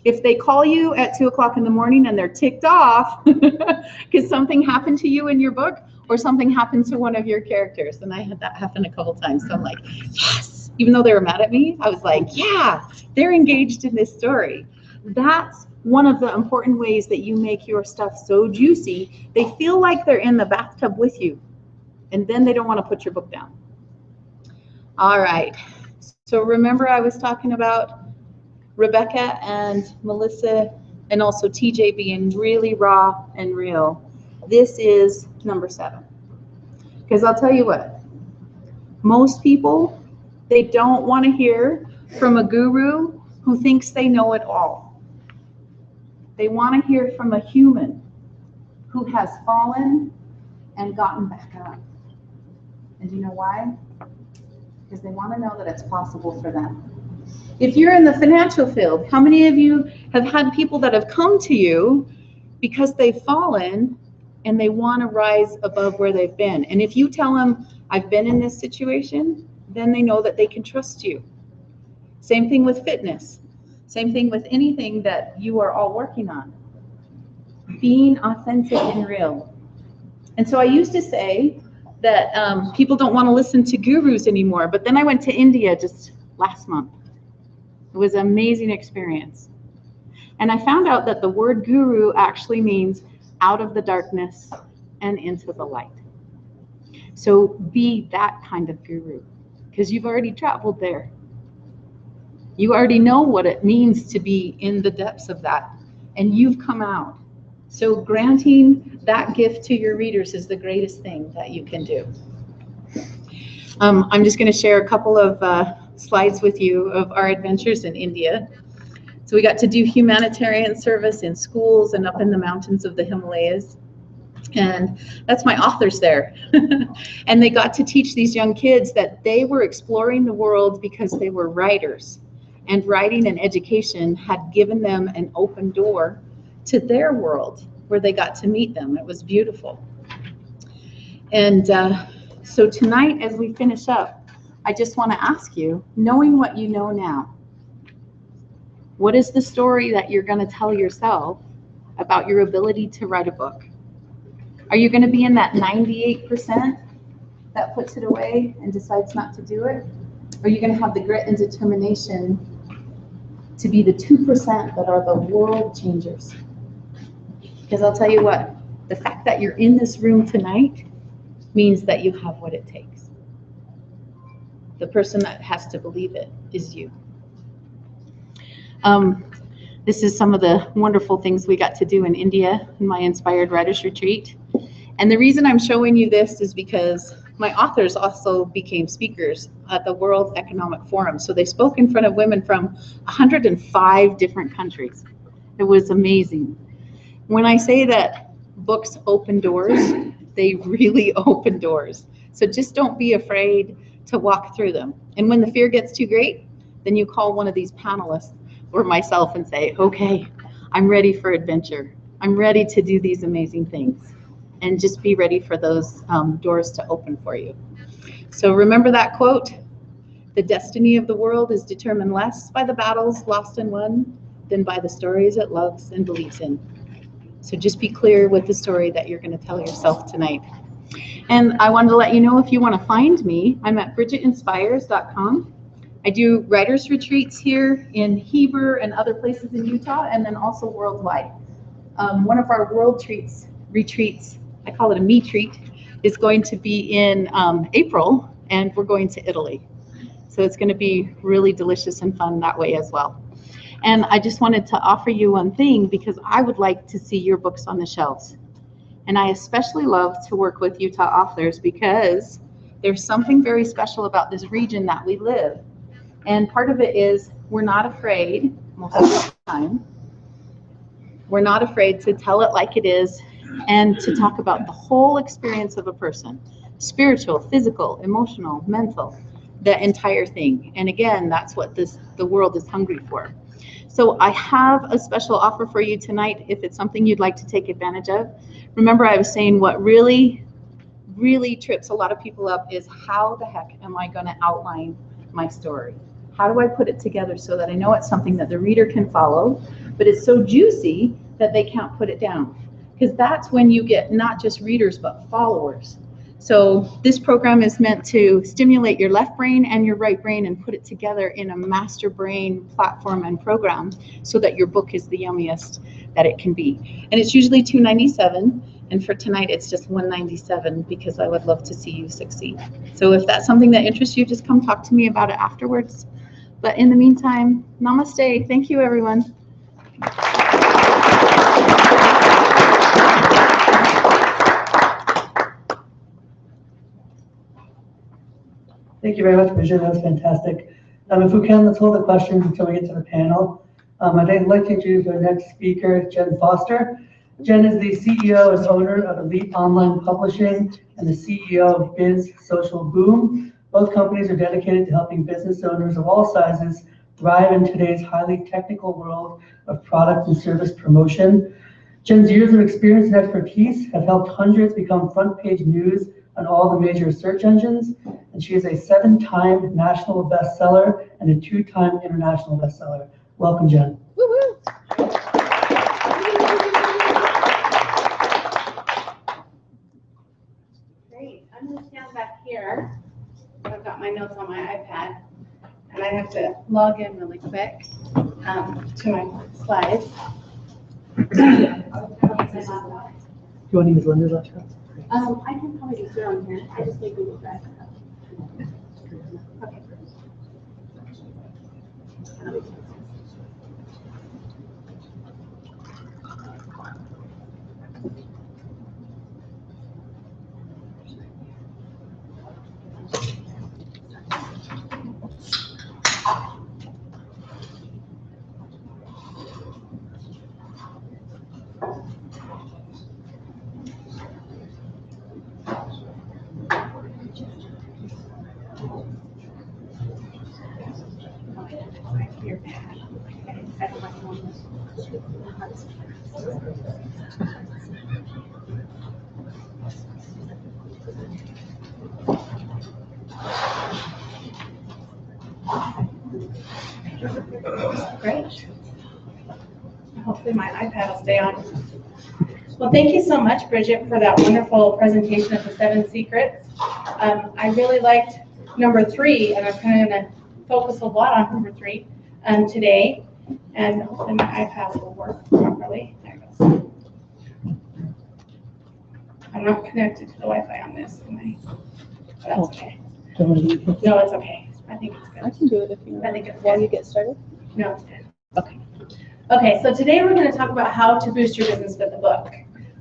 If they call you at 2 o'clock in the morning and they're ticked off because something happened to you in your book or something happened to one of your characters. And I had that happen a couple times. So I'm like, yes, even though they were mad at me, I was like, yeah, they're engaged in this story. That's one of the important ways that you make your stuff so juicy. They feel like they're in the bathtub with you, and then they don't want to put your book down. All right. So remember I was talking about Rebecca and Melissa and also TJ being really raw and real. This is number 7. Because I'll tell you what, most people, they don't want to hear from a guru who thinks they know it all. They want to hear from a human who has fallen and gotten back up. And do you know why? Because they want to know that it's possible for them. If you're in the financial field, how many of you have had people that have come to you because they've fallen and they want to rise above where they've been? And if you tell them, I've been in this situation, then they know that they can trust you. Same thing with fitness. Same thing with anything that you are all working on. Being authentic and real. And so I used to say that people don't want to listen to gurus anymore, but then I went to India just last month. It was an amazing experience. And I found out that the word guru actually means out of the darkness and into the light. So be that kind of guru, because you've already traveled there. You already know what it means to be in the depths of that, and you've come out. So granting that gift to your readers is the greatest thing that you can do. I'm just going to share a couple of slides with you of our adventures in India. So we got to do humanitarian service in schools and up in the mountains of the Himalayas. And that's my authors there. And they got to teach these young kids that they were exploring the world because they were writers. And writing and education had given them an open door to their world where they got to meet them. It was beautiful. And so tonight, as we finish up, I just want to ask you, knowing what you know now, what is the story that you're going to tell yourself about your ability to write a book? Are you going to be in that 98% that puts it away and decides not to do it? Or are you going to have the grit and determination to be the 2% that are the world changers? Because I'll tell you what, the fact that you're in this room tonight means that you have what it takes. The person that has to believe it is you. This is some of the wonderful things we got to do in India in my Inspired Writers Retreat. And the reason I'm showing you this is because my authors also became speakers at the World Economic Forum. So they spoke in front of women from 105 different countries. It was amazing. When I say that books open doors, they really open doors. So just don't be afraid to walk through them. And when the fear gets too great, then you call one of these panelists or myself and say, okay, I'm ready for adventure. I'm ready to do these amazing things. And just be ready for those doors to open for you. So remember that quote, the destiny of the world is determined less by the battles lost and won than by the stories it loves and believes in. So just be clear with the story that you're going to tell yourself tonight. And I wanted to let you know, if you want to find me, I'm at bridgetinspires.com. I do writers retreats here in Heber and other places in Utah, and then also worldwide. One of our world retreats, I call it a me treat, is going to be in April, and we're going to Italy. So it's going to be really delicious and fun that way as well. And I just wanted to offer you one thing, because I would like to see your books on the shelves. And I especially love to work with Utah authors because there's something very special about this region that we live. And part of it is we're not afraid, most of the time, we're not afraid to tell it like it is and to talk about the whole experience of a person, spiritual, physical, emotional, mental, the entire thing. And again, that's what the world is hungry for. So I have a special offer for you tonight if it's something you'd like to take advantage of. Remember, I was saying what really, really trips a lot of people up is how the heck am I going to outline my story? How do I put it together so that I know it's something that the reader can follow, but it's so juicy that they can't put it down? Because that's when you get not just readers, but followers. So this program is meant to stimulate your left brain and your right brain and put it together in a master brain platform and program so that your book is the yummiest that it can be. And it's usually $297, and for tonight it's just $197 because I would love to see you succeed. So if that's something that interests you, just come talk to me about it afterwards. But in the meantime, namaste. Thank you, everyone. Thank you very much, Bridget. That was fantastic. If we can, let's hold the questions until we get to the panel. I'd like to introduce our next speaker, Jenn Foster. Jenn is the CEO and owner of Elite Online Publishing and the CEO of Biz Social Boom. Both companies are dedicated to helping business owners of all sizes thrive in today's highly technical world of product and service promotion. Jenn's years of experience and expertise have helped hundreds become front-page news on all the major search engines, and she is a 7-time national bestseller and a 2-time international bestseller. Welcome, Jenn. Woo-hoo. log in really quick to my slides. You want to use Linda's laptop? I can probably just do it on here. I just need Google Drive. Okay. Great. Hopefully my iPad will stay on. Well, thank you so much, Bridget, for that wonderful presentation of the 7 secrets. I really liked number 3, and I'm kind of going to focus a lot on number 3 today. And hopefully my iPad will work properly. There it goes. I'm not connected to the Wi-Fi on this, am I? But that's okay. No, it's okay. I think it's good. I can do it if you want. I think it's While good. you get started. No, it's good. Okay. Okay, so today we're going to talk about how to boost your business with a book.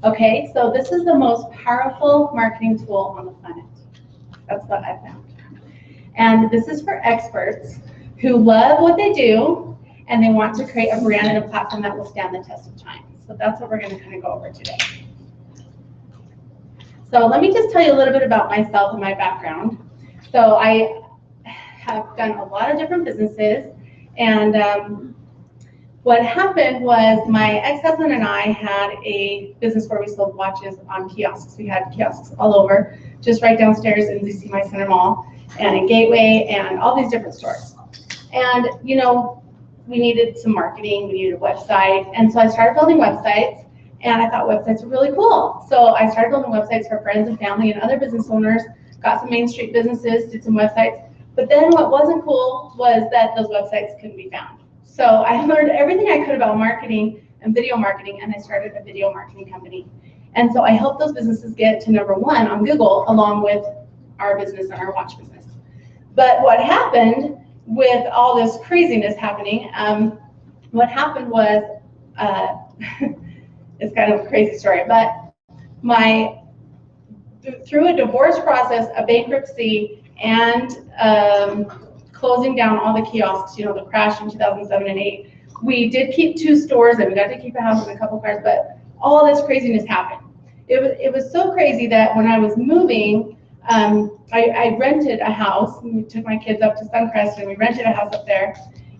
Okay, so this is the most powerful marketing tool on the planet. That's what I found. And this is for experts who love what they do and they want to create a brand and a platform that will stand the test of time. So that's what we're going to kind of go over today. So let me just tell you a little bit about myself and my background. So I have done a lot of different businesses, and what happened was my ex-husband and I had a business where we sold watches on kiosks. We had kiosks all over, just right downstairs in the CMI Center Mall and in Gateway and all these different stores. And, you know, we needed some marketing, we needed a website. And so I started building websites, and I thought websites were really cool. So I started building websites for friends and family and other business owners, got some Main Street businesses, did some websites. But then what wasn't cool was that those websites couldn't be found. So I learned everything I could about marketing and video marketing, and I started a video marketing company. And so I helped those businesses get to #1 on Google, along with our business and our watch business. But what happened with all this craziness happening, what happened was, it's kind of a crazy story, but through a divorce process, a bankruptcy, and closing down all the kiosks, you know, the crash in 2007 and 8. We did keep 2 stores, and we got to keep a house and a couple cars, but all this craziness happened. It was so crazy that when I was moving, I rented a house, and we took my kids up to Suncrest, and we rented a house up there.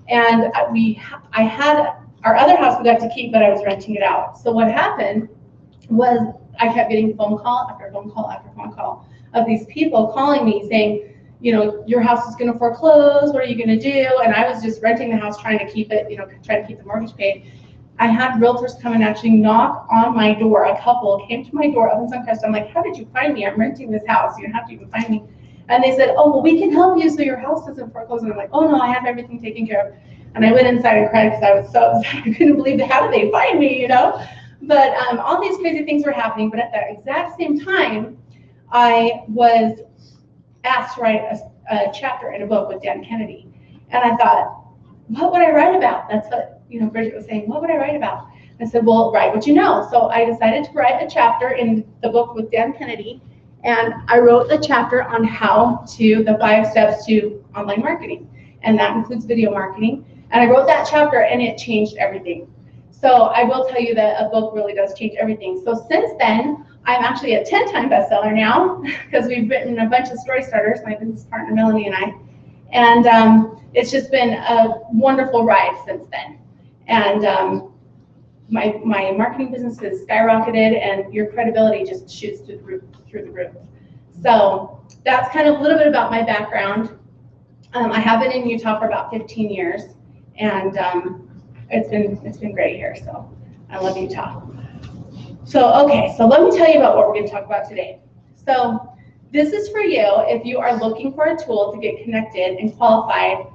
And I had our other house we got to keep, but I was renting it out. So what happened was I kept getting phone call after phone call after phone call of these people calling me saying, you know, your house is going to foreclose. What are you going to do? And I was just renting the house, trying to keep it, you know, trying to keep the mortgage paid. I had realtors come and actually knock on my door. A couple came to my door up in Suncrest. I'm like, how did you find me? I'm renting this house. You don't have to even find me. And they said, oh, well, we can help you so your house doesn't foreclose. And I'm like, oh, no, I have everything taken care of. And I went inside and cried because I was so upset. I couldn't believe how did they find me, you know? But all these crazy things were happening. But at that exact same time, I was asked to write a chapter in a book with Dan Kennedy. And I thought, what would I write about? That's what, you know, Bridget was saying, what would I write about? I said, well, write what you know. So I decided to write a chapter in the book with Dan Kennedy. And I wrote the chapter on the 5 steps to online marketing. And that includes video marketing. And I wrote that chapter, and it changed everything. So I will tell you that a book really does change everything. So since then, I'm actually a 10-time bestseller now, because we've written a bunch of story starters, my business partner Melanie and I. And it's just been a wonderful ride since then. And my marketing business has skyrocketed, and your credibility just shoots through the roof. So that's kind of a little bit about my background. I have been in Utah for about 15 years, and it's been great here. So I love Utah. So, okay, so let me tell you about what we're going to talk about today. So this is for you if you are looking for a tool to get connected and qualified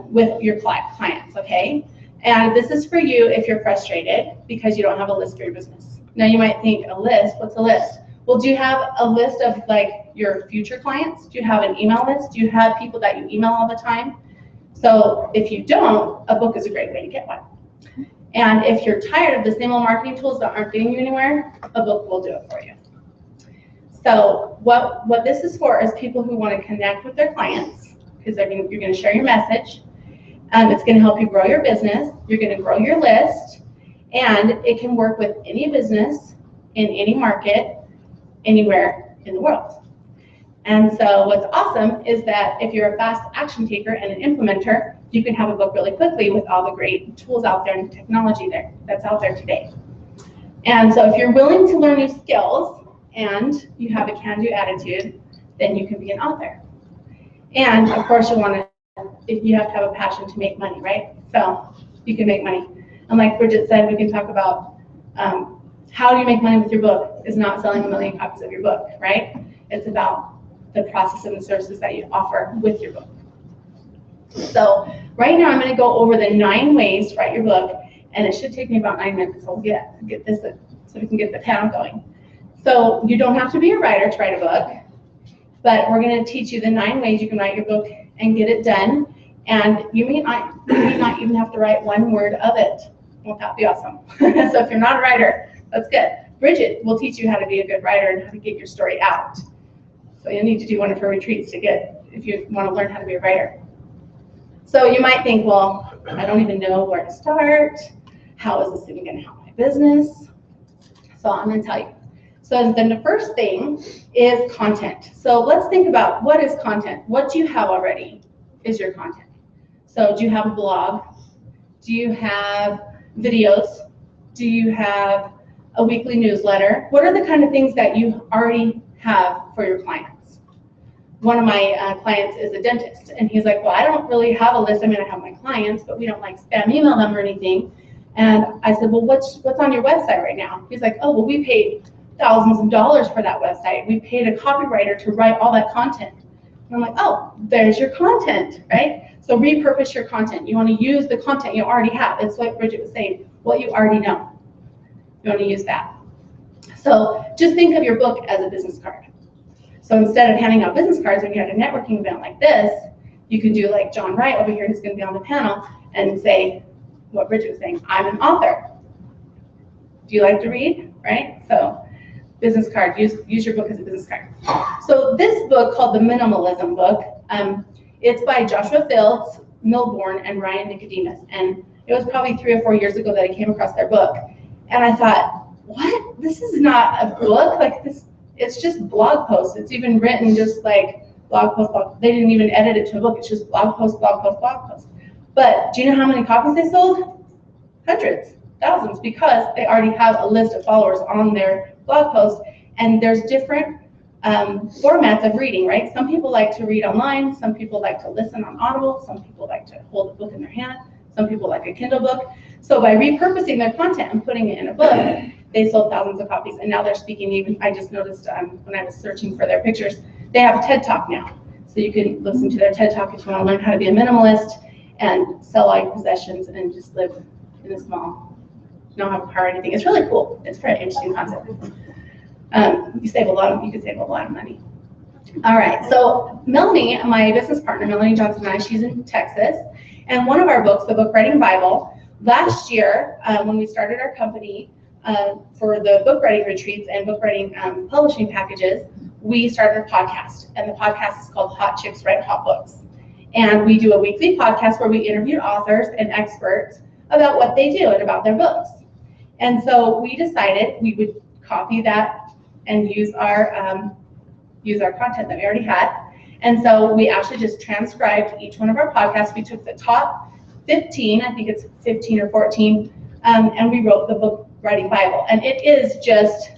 with your clients, okay? And this is for you if you're frustrated because you don't have a list for your business. Now you might think, a list, what's a list? Well, do you have a list of like your future clients? Do you have an email list? Do you have people that you email all the time? So if you don't, a book is a great way to get one. And if you're tired of the same old marketing tools that aren't getting you anywhere, a book will do it for you. So what this is for is people who want to connect with their clients, because you're going to share your message. It's going to help you grow your business. You're going to grow your list, and it can work with any business in any market, anywhere in the world. And so what's awesome is that if you're a fast action taker and an implementer, you can have a book really quickly with all the great tools out there and technology that's out there today. And so if you're willing to learn new skills and you have a can-do attitude, then you can be an author. And of course you have to have a passion to make money, right? So you can make money. And like Bridget said, we can talk about how do you make money with your book. Is not selling 1 million copies of your book, right? It's about the process and the services that you offer with your book. So right now I'm going to go over the 9 ways to write your book, and it should take me about 9 minutes. So we'll get this so we can get the panel going. So you don't have to be a writer to write a book, but we're going to teach you the 9 ways you can write your book and get it done. And you may not even have to write 1 word of it. Won't that be awesome? So if you're not a writer, that's good. Bridget will teach you how to be a good writer and how to get your story out. So you'll need to do one of her retreats if you want to learn how to be a writer. So you might think, well, I don't even know where to start. How is this even going to help my business? So I'm going to tell you. So then the first thing is content. So let's think about, what is content? What do you have already is your content. So do you have a blog? Do you have videos? Do you have a weekly newsletter? What are the kind of things that you already have for your clients? One of my clients is a dentist, and he's like, well, I don't really have a list. I mean, I have my clients, but we don't like spam email them or anything. And I said, well, what's on your website right now? He's like, oh, well, we paid thousands of dollars for that website. We paid a copywriter to write all that content. And I'm like, oh, there's your content, right? So repurpose your content. You want to use the content you already have. It's like Bridget was saying, what you already know. You want to use that. So just think of your book as a business card. So instead of handing out business cards when you're at a networking event like this, you can do like John Wright over here, who's going to be on the panel, and say what Bridget was saying, I'm an author. Do you like to read, right? So business card, use your book as a business card. So this book called The Minimalism Book, it's by Joshua Fields, Milbourne, and Ryan Nicodemus. And it was probably 3 or 4 years ago that I came across their book. And I thought, what? This is not a book. Like this, it's just blog posts. It's even written just like blog post. They didn't even edit it to a book. It's just blog post, blog post, blog post. But do you know how many copies they sold? Hundreds, thousands, because they already have a list of followers on their blog post. And there's different formats of reading, right? Some people like to read online. Some people like to listen on Audible. Some people like to hold a book in their hand. Some people like a Kindle book. So by repurposing their content and putting it in a book, they sold thousands of copies. And now they're speaking even, I just noticed when I was searching for their pictures, they have a TED Talk now. So you can listen to their TED Talk if you want to learn how to be a minimalist and sell all your possessions and just live in a small, you don't have a car or anything. It's really cool. It's a very interesting concept. You could save a lot of money. All right, so Melanie, my business partner, Melanie Johnson and I, she's in Texas. And one of our books, the Book Writing Bible, last year when we started our company for the book writing retreats and book writing publishing packages, we started a podcast. And the podcast is called Hot Chicks Write Hot Books. And we do a weekly podcast where we interview authors and experts about what they do and about their books. And so we decided we would copy that and use our content that we already had. And so we actually just transcribed each one of our podcasts. We took the top 15, I think it's 15 or 14, and we wrote the Book Writing Bible. And it is just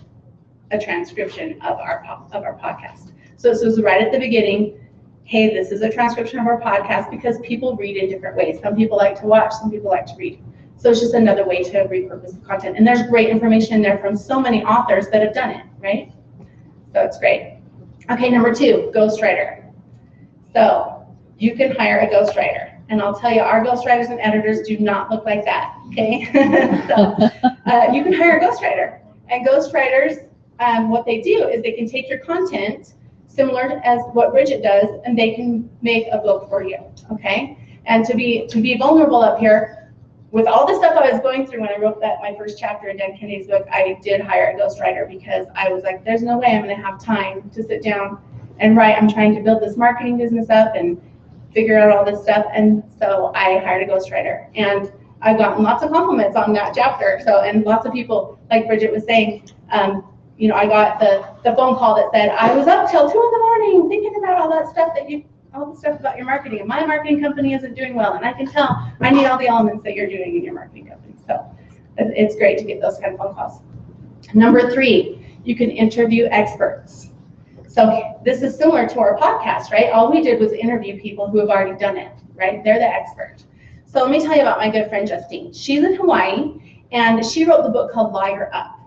a transcription of our podcast. So this was right at the beginning. Hey, this is a transcription of our podcast because people read in different ways. Some people like to watch, some people like to read. So it's just another way to repurpose the content. And there's great information in there from so many authors that have done it, right? So it's great. Okay, number 2, ghostwriter. So you can hire a ghostwriter. And I'll tell you, our ghostwriters and editors do not look like that, okay? So you can hire a ghostwriter. And ghostwriters, what they do is they can take your content, similar as what Bridget does, and they can make a book for you, okay? And to be vulnerable up here, with all the stuff I was going through when I wrote my first chapter in Dan Kennedy's book, I did hire a ghostwriter because I was like, there's no way I'm gonna have time to sit down and write. I'm trying to build this marketing business up and figure out all this stuff. And so I hired a ghostwriter, and I've gotten lots of compliments on that chapter. So, and lots of people, like Bridget was saying, you know, I got the phone call that said, I was up till 2 in the morning thinking about all the stuff about your marketing, and my marketing company isn't doing well, and I can tell I need all the elements that you're doing in your marketing company. So it's great to get those kind of phone calls. Number 3, you can interview experts. So this is similar to our podcast, right? All we did was interview people who have already done it, right? They're the expert. So let me tell you about my good friend Justine. She's in Hawaii, and she wrote the book called Lawyer Up.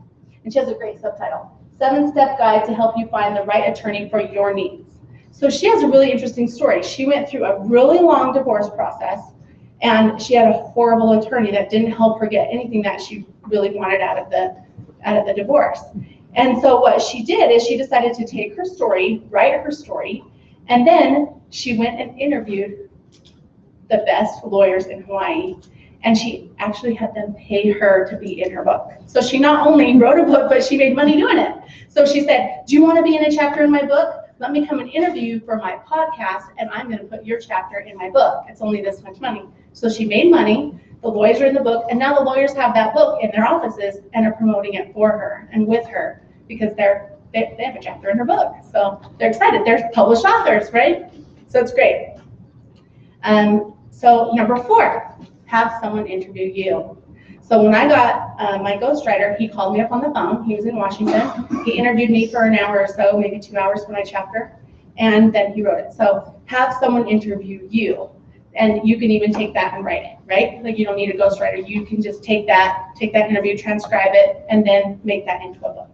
And she has a great subtitle, 7-Step Guide to Help You Find the Right Attorney for Your Needs. So she has a really interesting story. She went through a really long divorce process, and she had a horrible attorney that didn't help her get anything that she really wanted out of the divorce. And so what she did is she decided to take her story, write her story, and then she went and interviewed the best lawyers in Hawaii, and she actually had them pay her to be in her book. So she not only wrote a book, but she made money doing it. So she said, do you want to be in a chapter in my book? Let me come and interview you for my podcast, and I'm going to put your chapter in my book. It's only this much money. So she made money, the lawyers are in the book, and now the lawyers have that book in their offices and are promoting it for her and with her, because they have a chapter in her book. So they're excited. They're published authors, right? So it's great. So number 4, have someone interview you. So when I got my ghostwriter, he called me up on the phone. He was in Washington. He interviewed me for an hour or so, maybe 2 hours for my chapter, and then he wrote it. So have someone interview you, and you can even take that and write it, right? Like, you don't need a ghostwriter. You can just take that interview, transcribe it, and then make that into a book.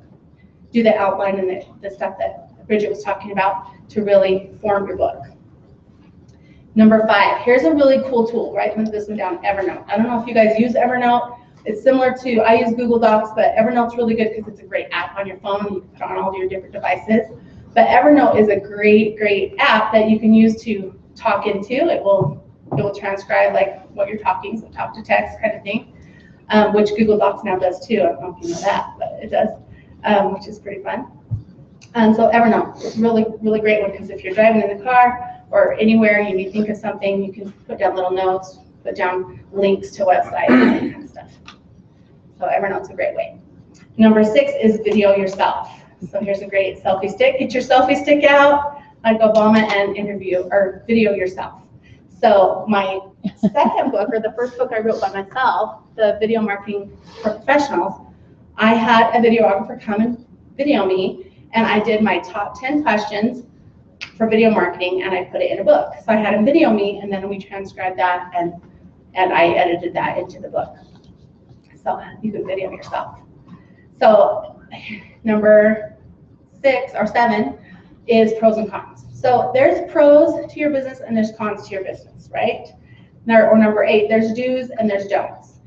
Do the outline and the stuff that Bridget was talking about to really form your book. Number 5, here's a really cool tool. Write this one down, Evernote. I don't know if you guys use Evernote. It's similar to, I use Google Docs, but Evernote's really good because it's a great app on your phone. You can put on all your different devices. But Evernote is a great app that you can use to talk into. It will transcribe like what you're talking, so talk to text kind of thing, which Google Docs now does too. I don't know if you know that, but it does, which is pretty fun. And so Evernote is really great one, because if you're driving in the car or anywhere and you think of something, you can put down little notes, put down links to websites and that kind of stuff. So Evernote's a great way. Number 6 is video yourself. So here's a great selfie stick. Get your selfie stick out like Obama and interview or video yourself. So my second book, or the first book I wrote by myself, the video marketing for professionals, I had a videographer come and video me, and I did my top 10 questions for video marketing, and I put it in a book. So I had him video me, and then we transcribed that, and I edited that into the book. So you can video yourself. So number 6 or 7 is pros and cons. So there's pros to your business and there's cons to your business, right? Or number 8, there's do's and there's don'ts.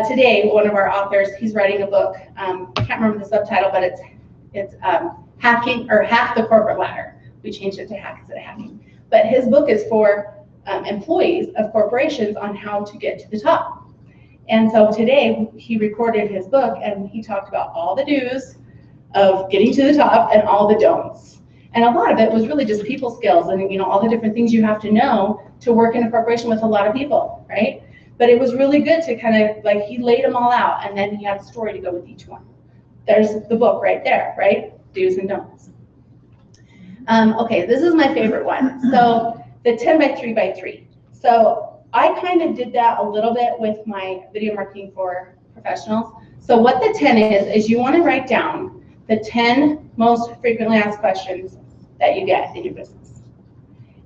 Today, one of our authors, he's writing a book. I can't remember the subtitle, but it's hacking, or hack the corporate ladder. We changed it to hack instead of hacking. But his book is for employees of corporations on how to get to the top. And so today he recorded his book, and he talked about all the do's of getting to the top and all the don'ts. And a lot of it was really just people skills and, you know, all the different things you have to know to work in a corporation with a lot of people, right? But it was really good to kind of, like, he laid them all out, and then he had a story to go with each one. There's the book right there, right? Do's and don'ts. Okay, this is my favorite one. So the 10 by 3 by 3. So I kind of did that a little bit with my video marketing for professionals. So what the 10 is you want to write down the 10 most frequently asked questions that you get in your business.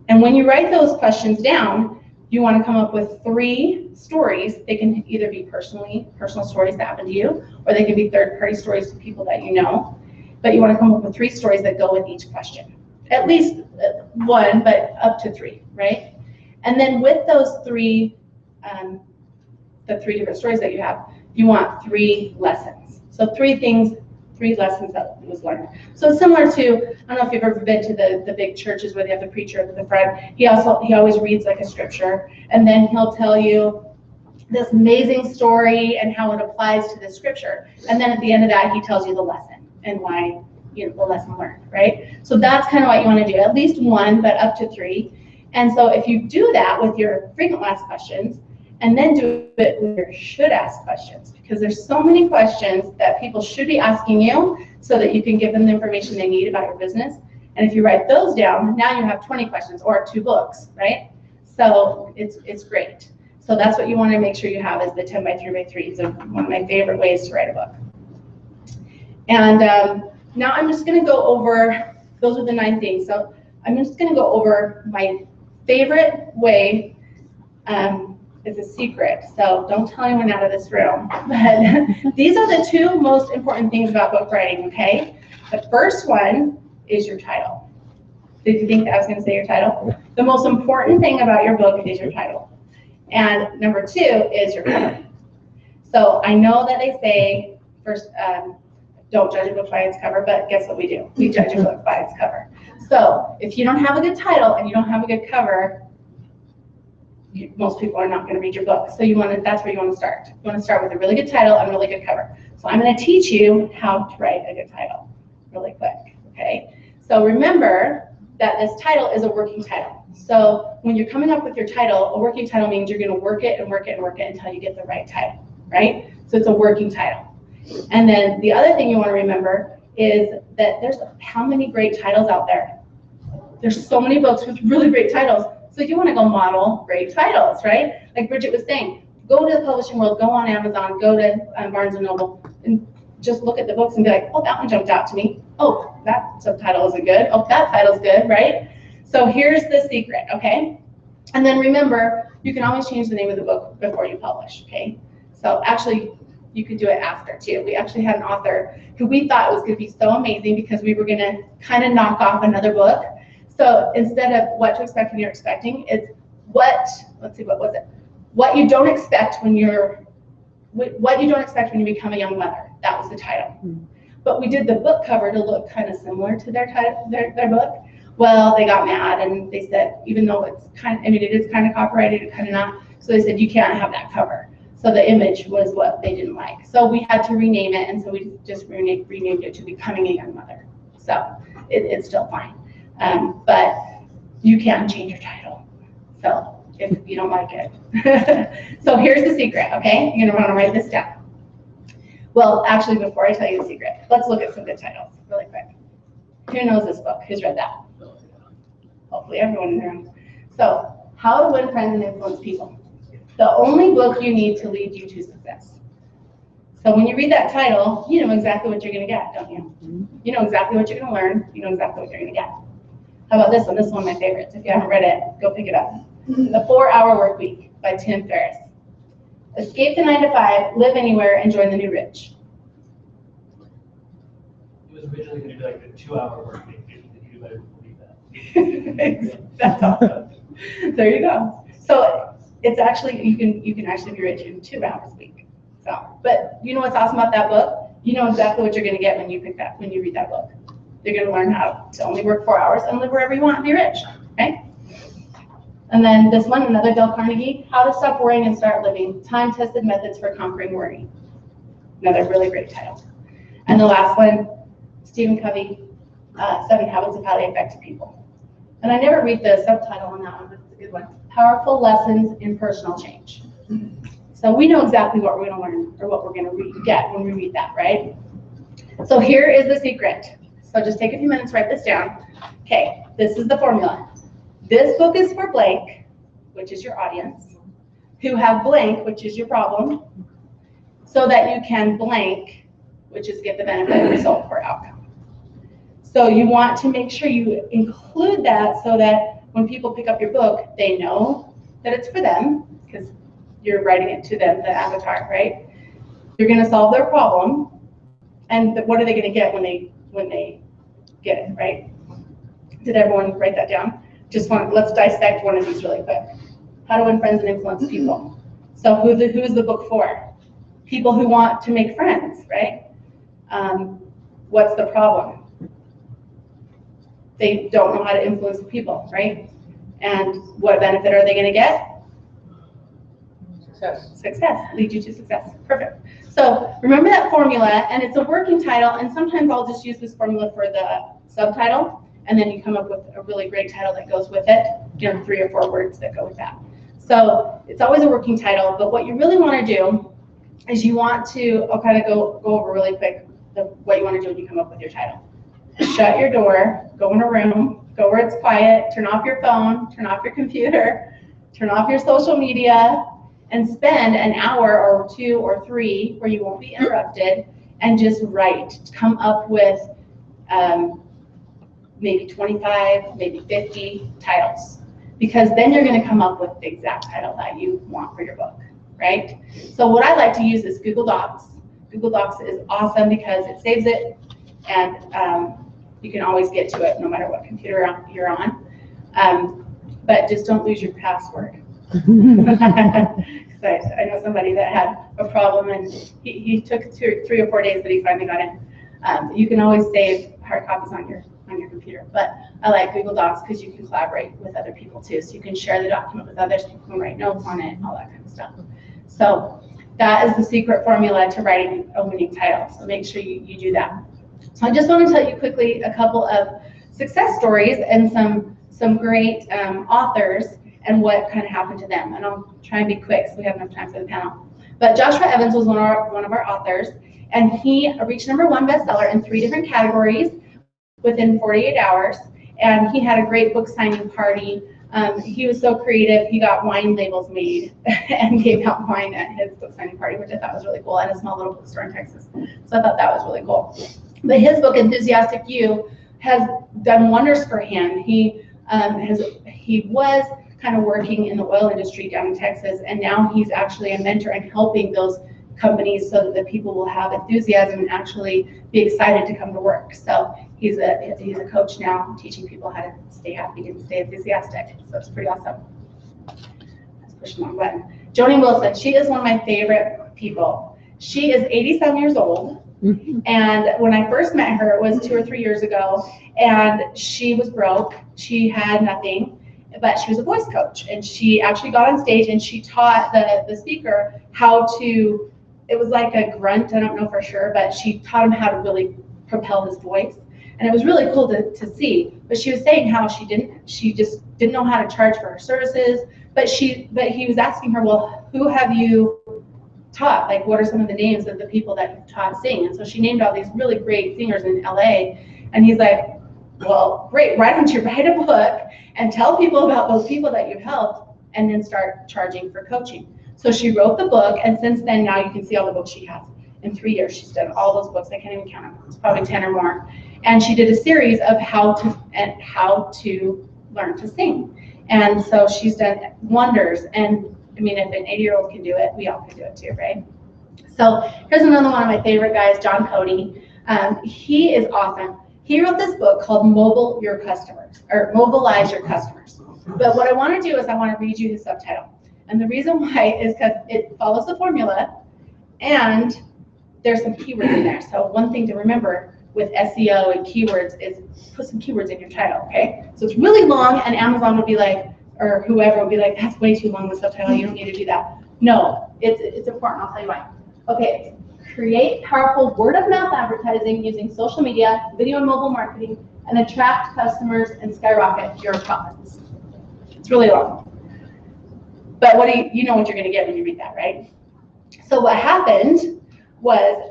And when you write those questions down, you want to come up with 3 stories. They can either be personal stories that happen to you, or they can be third-party stories to people that you know. But you want to come up with 3 stories that go with each question. At least 1, but up to 3, right? And then with those three, the 3 different stories that you have, you want 3 lessons. So 3 things, 3 lessons that was learned. So it's similar to, I don't know if you've ever been to the big churches where they have the preacher at the front. He always reads like a scripture, and then he'll tell you this amazing story and how it applies to the scripture. And then at the end of that, he tells you the lesson and why, the lesson learned, right? So that's kind of what you want to do, at least 1, but up to 3. And so if you do that with your frequent asked questions, and then do it with your should ask questions, because there's so many questions that people should be asking you so that you can give them the information they need about your business. And if you write those down, now you have 20 questions or 2 books, right? So it's great. So that's what you want to make sure you have, is the 10 by 3 by 3. It's one of my favorite ways to write a book. And now I'm just going to go over, those are the 9 things. So I'm just going to go over my favorite way. It's a secret, so don't tell anyone out of this room. But these are the 2 most important things about book writing, okay? The first one is your title. Did you think that I was going to say your title? The most important thing about your book is your title. And number 2 is your cover. So I know that they say, first, don't judge a book by its cover, but guess what we do? We judge a book by its cover. So if you don't have a good title and you don't have a good cover, most people are not going to read your book. So that's where you want to start. You want to start with a really good title and a really good cover. So I'm going to teach you how to write a good title really quick, okay? So remember that this title is a working title. So when you're coming up with your title, a working title means you're going to work it and work it and work it until you get the right title, right? So it's a working title. And then the other thing you want to remember is that there's how many great titles out there. There's so many books with really great titles. So you want to go model great titles, right? Like Bridget was saying, go to the publishing world, go on Amazon, go to Barnes & Noble, and just look at the books and be like, oh, that one jumped out to me. Oh, that subtitle isn't good. Oh, that title's good, right? So here's the secret, okay? And then remember, you can always change the name of the book before you publish, okay? So actually, you could do it after too. We actually had an author who we thought was going to be so amazing because we were going to kind of knock off another book. So instead of what to expect when you're expecting, it's what was it? What you don't expect when you become a young mother. That was the title. But we did the book cover to look kind of similar to their title, their book. Well, they got mad and they said, even though it is kind of copyrighted, kind of not. So they said, you can't have that cover. So the image was what they didn't like. So we had to rename it, and so we just renamed it to Becoming a Young Mother. So it's still fine. But you can change your title, so if you don't like it. So here's the secret, okay? You're gonna wanna write this down. Well, actually, before I tell you the secret, let's look at some good titles really quick. Who knows this book? Who's read that? Hopefully everyone in the room. So, How to Win Friends and Influence People. The only book you need to lead you to success. So when you read that title, you know exactly what you're gonna get, don't you? You know exactly what you're gonna learn, you know exactly what you're gonna get. How about this one? This is one of my favorites. If you haven't read it, go pick it up. The 4-Hour Workweek by Tim Ferriss. Escape the 9 to 5, live anywhere, and join the new rich. It was originally going to be like a 2-hour workweek. If anybody would believe that. That's awesome. There you go. So it's actually, you can actually be rich in 2 hours a week. So, but you know what's awesome about that book? You know exactly what you're going to get when you read that book. You're going to learn how to only work 4 hours and live wherever you want and be rich, okay? And then this one, another Dale Carnegie, How to Stop Worrying and Start Living, Time-Tested Methods for Conquering Worry. Another really great title. And the last one, Stephen Covey, 7 Habits of Highly Effective People. And I never read the subtitle on that one, but it's a good one. Powerful Lessons in Personal Change. So we know exactly what we're going to learn or what we're going to get when we read that, right? So here is the secret. So just take a few minutes, write this down. Okay, this is the formula. This book is for blank, which is your audience, who have blank, which is your problem, so that you can blank, which is get the benefit, result, or outcome. So you want to make sure you include that so that when people pick up your book, they know that it's for them, because you're writing it to them, the avatar, right? You're going to solve their problem, and what are they going to get when they get it, right? Did everyone write that down? Let's dissect one of these really quick. How to Win Friends and Influence People. So who's the book for? People who want to make friends, right? What's the problem? They don't know how to influence people, right? And what benefit are they going to get? Success. Lead you to success. Perfect. So remember that formula, and it's a working title, and sometimes I'll just use this formula for the subtitle, and then you come up with a really great title that goes with it, 3 or 4 words that go with that. So it's always a working title, but what you really want to do is you want to, I'll kind of go over really quick what you want to do when you come up with your title. Shut your door, go in a room, go where it's quiet, turn off your phone, turn off your computer, turn off your social media, and spend an hour or 2 or 3 where you won't be interrupted and just write. Come up with maybe 25, maybe 50 titles, because then you're going to come up with the exact title that you want for your book, right? So what I like to use is Google Docs. Google Docs is awesome because it saves it, and you can always get to it no matter what computer you're on. But just don't lose your password. I know somebody that had a problem, and he took 3 or 4 days, but he finally got in. You can always save hard copies on your computer, but I like Google Docs because you can collaborate with other people too. So you can share the document with others, people can write notes on it, all that kind of stuff. So that is the secret formula to writing a winning title. So make sure you do that. So I just want to tell you quickly a couple of success stories and some great authors and what kind of happened to them. And I'll try and be quick so we have enough time for the panel. But Joshua Evans was one of our authors, and he reached #1 bestseller in 3 different categories within 48 hours. And he had a great book signing party. He was so creative. He got wine labels made and gave out wine at his book signing party, which I thought was really cool, at a small little bookstore in Texas. So I thought that was really cool. But his book, Enthusiastic You, has done wonders for him. He was kind of working in the oil industry down in Texas, and now he's actually a mentor and helping those companies so that the people will have enthusiasm and actually be excited to come to work. So he's a coach now, teaching people how to stay happy and stay enthusiastic. So it's pretty awesome. Let's push the wrong button. Joni Wilson, she is one of my favorite people. She is 87 years old. And when I first met her, it was 2 or 3 years ago, and she was broke. She had nothing, but she was a voice coach, and she actually got on stage and she taught the speaker how to, it was like a grunt, I don't know for sure, but she taught him how to really propel his voice. And it was really cool to see. But she was saying how she just didn't know how to charge for her services. But he was asking her, well, who have you taught? Like, what are some of the names of the people that you've taught sing? And so she named all these really great singers in LA. And he's like, well, great, why don't you write a book and tell people about those people that you've helped, and then start charging for coaching. So she wrote the book, and since then, now you can see all the books she has. In 3 years, she's done all those books. I can't even count them. It's probably 10 or more. And she did a series of how to learn to sing. And so she's done wonders. And I mean, if an 80-year-old can do it, we all can do it too, right? So here's another one of my favorite guys, John Cody. He is awesome. He wrote this book called Mobilize Your Customers. But what I want to do is I want to read you the subtitle. And the reason why is because it follows the formula, and there's some keywords in there. So one thing to remember with SEO and keywords is put some keywords in your title, okay? So it's really long, and Amazon would be like, or whoever would be like, that's way too long of a subtitle, you don't need to do that. No, it's important, I'll tell you why. Okay, create powerful word-of-mouth advertising using social media, video and mobile marketing, and attract customers and skyrocket your profits. It's really long. But you know what you're gonna get when you read that, right? So what happened was,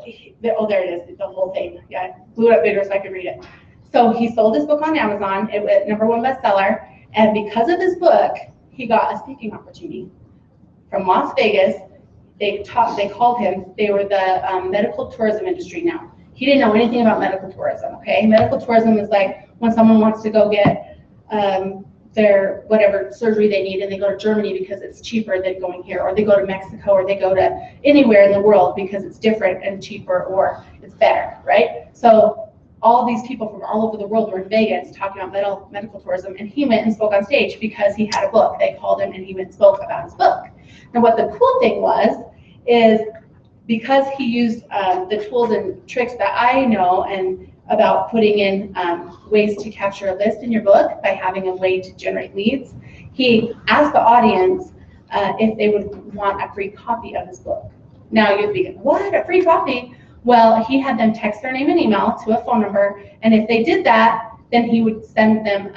oh, there it is, the whole thing. Yeah, I blew it up bigger so I could read it. So he sold his book on Amazon. It was #1 bestseller. And because of his book, he got a speaking opportunity from Las Vegas. They called him. They were the medical tourism industry now. He didn't know anything about medical tourism, okay? Medical tourism is like when someone wants to go get their whatever surgery they need, and they go to Germany because it's cheaper than going here, or they go to Mexico, or they go to anywhere in the world because it's different and cheaper, or it's better, right? So all these people from all over the world were in Vegas talking about medical tourism, and he went and spoke on stage because he had a book. They called him and he went and spoke about his book. And what the cool thing is because he used the tools and tricks that I know and about putting in ways to capture a list in your book by having a way to generate leads, he asked the audience if they would want a free copy of his book. Now you're thinking, what, a free copy? Well, he had them text their name and email to a phone number, and if they did that, then he would send them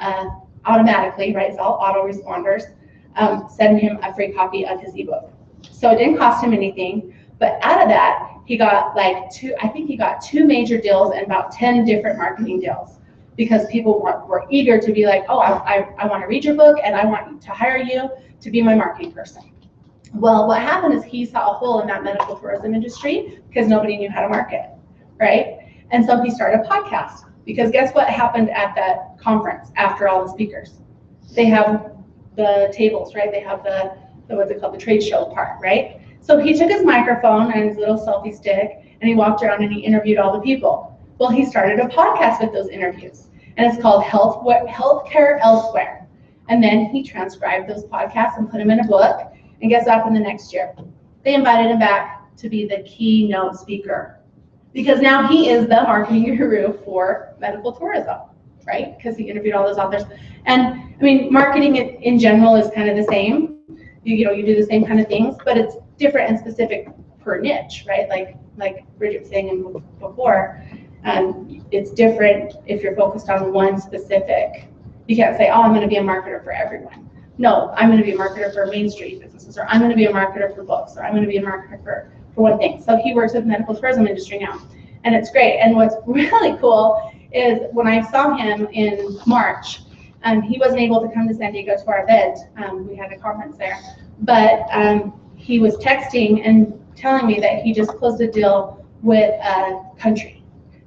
automatically, right, it's all autoresponders, send him a free copy of his ebook. So it didn't cost him anything, but out of that, he got like he got 2 major deals and about 10 different marketing deals, because people were eager to be like, oh, I want to read your book and I want to hire you to be my marketing person. Well, what happened is he saw a hole in that medical tourism industry because nobody knew how to market, right? And so he started a podcast, because guess what happened at that conference after all the speakers? They have the tables, right? They have the what's it called, the trade show part, right? So he took his microphone and his little selfie stick and he walked around and he interviewed all the people. Well, he started a podcast with those interviews, and it's called Healthcare Elsewhere. And then he transcribed those podcasts and put them in a book. And guess what happened the next year? They invited him back to be the keynote speaker, because now he is the marketing guru for medical tourism, right? Because he interviewed all those authors. And I mean, marketing in general is kind of the same. You do the same kind of things, but it's different and specific per niche, right? Like Bridget was saying before, it's different if you're focused on one specific. You can't say, oh, I'm going to be a marketer for everyone. No, I'm going to be a marketer for Main Street businesses, or I'm going to be a marketer for books, or I'm going to be a marketer for one thing. So he works with the medical tourism industry now, and it's great. And what's really cool is when I saw him in March, he wasn't able to come to San Diego to our event. We had a conference there, but he was texting and telling me that he just closed a deal with a country,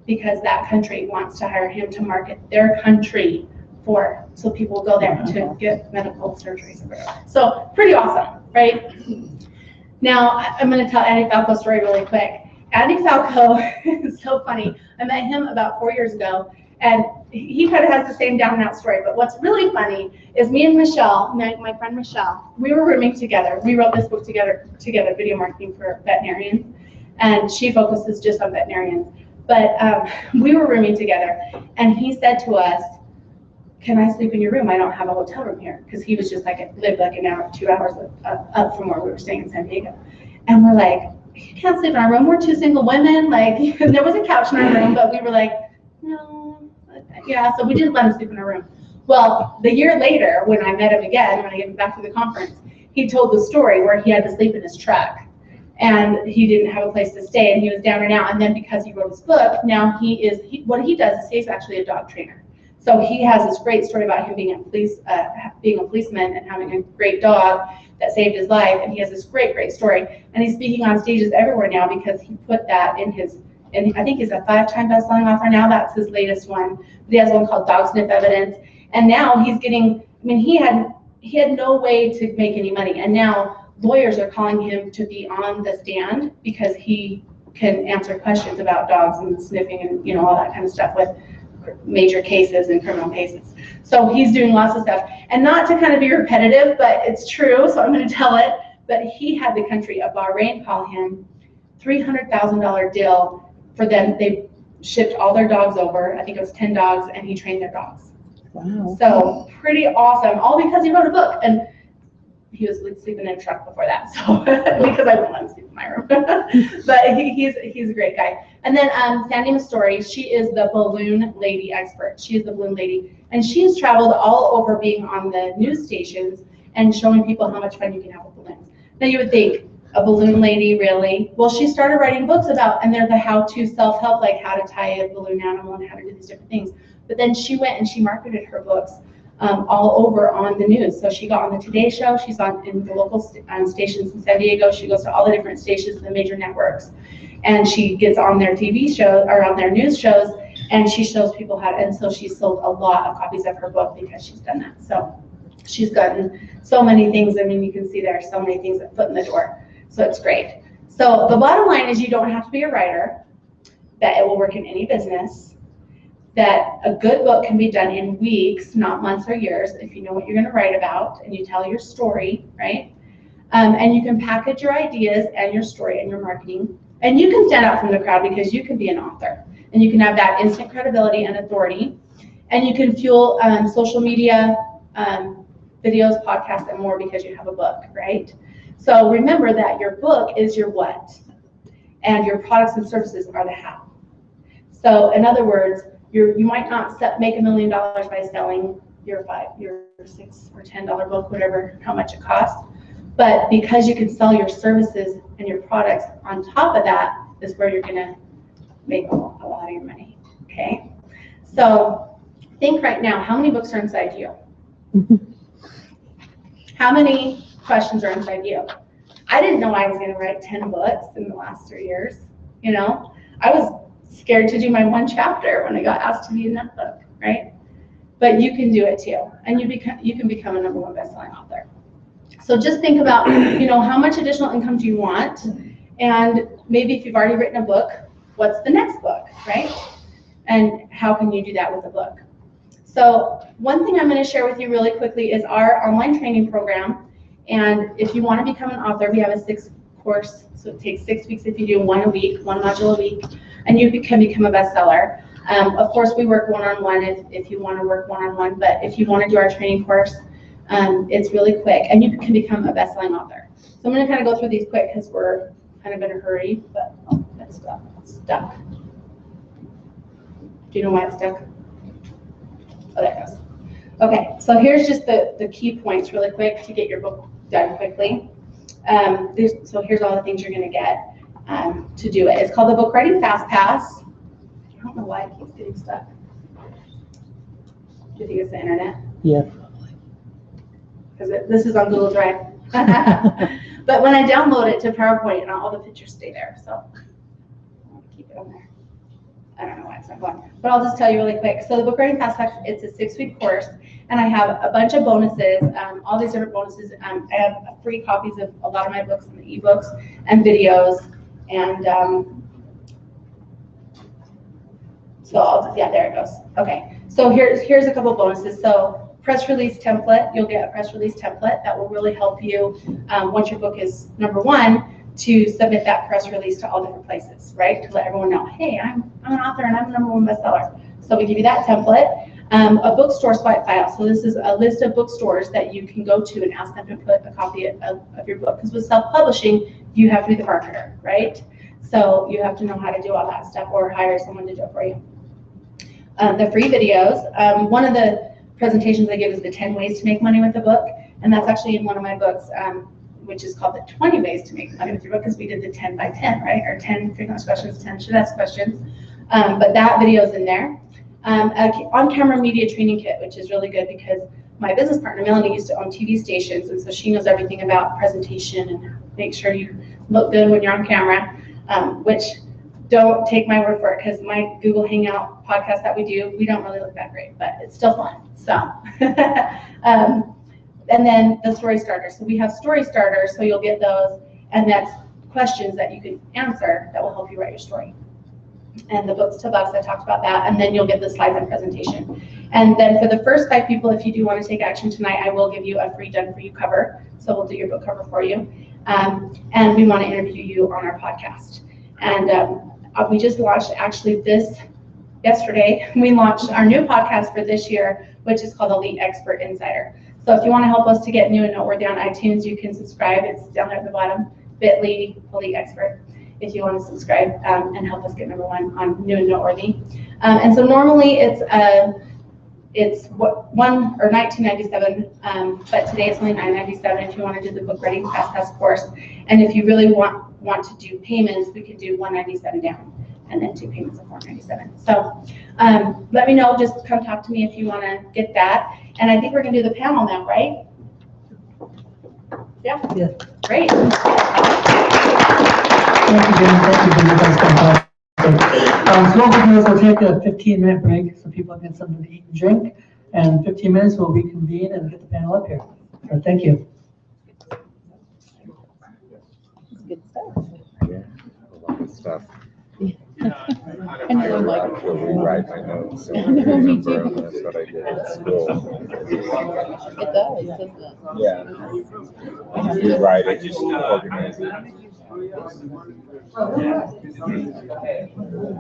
because that country wants to hire him to market their country so people go there to get medical surgeries. So pretty awesome, right? Now I'm going to tell Andy Falco's story really quick. Andy Falco is so funny. I met him about 4 years ago, and he kind of has the same down and out story. But what's really funny is me and Michelle, my friend Michelle, we were rooming together. We wrote this book together, video marketing for veterinarians, and she focuses just on veterinarians. But we were rooming together, and he said to us, can I sleep in your room? I don't have a hotel room here, because he was just lived like an hour, 2 hours up from where we were staying in San Diego. And we're like, you can't sleep in our room. We're 2 single women. And there was a couch in our room, but we were like, no, yeah. So we didn't let him sleep in our room. Well, the year later, when I met him again, when I get him back to the conference, he told the story where he had to sleep in his truck, and he didn't have a place to stay, and he was down and out. And then because he wrote his book, now what he does is he's actually a dog trainer. So he has this great story about him being a policeman and having a great dog that saved his life. And he has this great story. And he's speaking on stages everywhere now because he put that in I think he's a 5-time best-selling author now. That's his latest one. But he has one called Dog Sniff Evidence. And now he's getting, he had no way to make any money. And now lawyers are calling him to be on the stand because he can answer questions about dogs and sniffing and all that kind of stuff with major cases and criminal cases. So he's doing lots of stuff. And not to kind of be repetitive, but it's true, so I'm going to tell it. But he had the country of Bahrain call him, $300,000 deal for them. They shipped all their dogs over. I think it was 10 dogs, and he trained their dogs. Wow. So pretty awesome, all because he wrote a book. And he was sleeping in a truck before that, so because I wouldn't let him sleep in my room. But he's a great guy. And then Sandy Mastori, she is the balloon lady expert. She is the balloon lady, and she's traveled all over being on the news stations and showing people how much fun you can have with balloons. Now you would think, a balloon lady, really? Well, she started writing books and they're the how-to self-help, like how to tie a balloon animal and how to do these different things. But then she went and she marketed her books all over on the news. So she got on the Today Show. She's in the local stations in San Diego. She goes to all the different stations, the major networks, and she gets on their TV show or on their news shows, and she shows people how to. And so she sold a lot of copies of her book because she's done that. So she's gotten so many things. I mean, you can see there are so many things that foot in the door. So it's great. So the bottom line is you don't have to be a writer, that it will work in any business. that a good book can be done in weeks, not months or years, if you know what you're going to write about and you tell your story, right? And you can package your ideas and your story and your marketing. And you can stand out from the crowd because you can be an author. And you can have that instant credibility and authority. And you can fuel social media, videos, podcasts, and more because you have a book, right? So remember that your book is your what, and your products and services are the how. So in other words, you might not make $1 million by selling your $5, your $6 or $10 book, whatever, how much it costs. But because you can sell your services and your products on top of that is where you're gonna make a lot of your money, okay? So think right now, how many books are inside you? How many questions are inside you? I didn't know I was gonna write 10 books in the last 3 years, you know? I was scared to do my 1 chapter when I got asked to be in that book, right? But you can do it too, and you can become a #1 best-selling author. So just think about, you know, how much additional income do you want? And maybe if you've already written a book, what's the next book, right? And how can you do that with a book? So one thing I'm going to share with you really quickly is our online training program. And if you want to become an author, we have a 6-course, so it takes 6 weeks if you do 1 a week, 1 module a week, and you can become a bestseller. Of course, we work one-on-one if you want to work one-on-one, but if you want to do our training course, it's really quick, and you can become a best-selling author. So I'm going to kind of go through these quick because we're kind of in a hurry, but that's stuck. Do you know why it's stuck? Oh, there it goes. Okay, so here's just the key points really quick to get your book done quickly. So here's all the things you're going to get to do it. It's called the Book Writing Fast Pass. I don't know why it keeps getting stuck. Do you think it's the internet? Yeah. Because this is on Google Drive. But when I download it to PowerPoint, all the pictures stay there. So I'll keep it on there. I don't know why it's not going. But I'll just tell you really quick. So the Book Writing Fast Pass, it's a 6-week course. And I have a bunch of bonuses, all these different bonuses. I have free copies of a lot of my books and the ebooks and videos. And yeah, there it goes. Okay, so here's a couple bonuses. So press release template, you'll get a press release template that will really help you once your book is #1 to submit that press release to all different places, right? To let everyone know, hey, I'm an author and I'm a #1 bestseller. So we give you that template. A bookstore swipe file. So this is a list of bookstores that you can go to and ask them to put a copy of your book. Because with self-publishing, you have to be the marketer, right? So you have to know how to do all that stuff or hire someone to do it for you. The free videos. One of the presentations I give is the 10 ways to make money with a book. And that's actually in one of my books, which is called the 20 ways to make money with your book, because we did the 10 by 10, right? Or 10 frequent questions, 10 should ask questions. But that video is in there. On-camera media training kit, which is really good because my business partner, Melanie, used to own TV stations. And so she knows everything about presentation and make sure you look good when you're on camera, which don't take my word for it, because my Google Hangout podcast that we do, we don't really look that great, but it's still fun. So, and then the story starters. So we have story starters, so you'll get those, and that's questions that you can answer that will help you write your story. And the books to bucks, I talked about that, and then you'll get the slides and presentation. And then for the first 5 people, if you do want to take action tonight, I will give you a free done for you cover. So we'll do your book cover for you. And we want to interview you on our podcast. And we just launched actually yesterday, we launched our new podcast for this year, which is called Elite Expert Insider. So if you want to help us to get new and noteworthy on iTunes, you can subscribe. It's down there at the bottom, bit.ly, Elite Expert, if you want to subscribe and help us get #1 on new and noteworthy. And so normally it's $19.97, but today it's only $9.97 if you want to do the Book Writing Fast Pass course. And if you really want to do payments, we can do $197 down and then 2 payments of $497. So let me know, just come talk to me if you want to get that. And I think we're going to do the panel now, right? Yeah? Yeah. Great. Thank you, Jenn. Thank you, Jenn. That's fantastic. So what we'll do is we'll take a 15-minute break so people get something to eat and drink. And 15 minutes we'll reconvene and get the panel up here. So thank you. Good stuff. Yeah, a lot of stuff. And you're like, To rewrite my notes. I know, me Remember too. That's what I did in school. It does, doesn't it? Yeah. Rewrite it, organize it.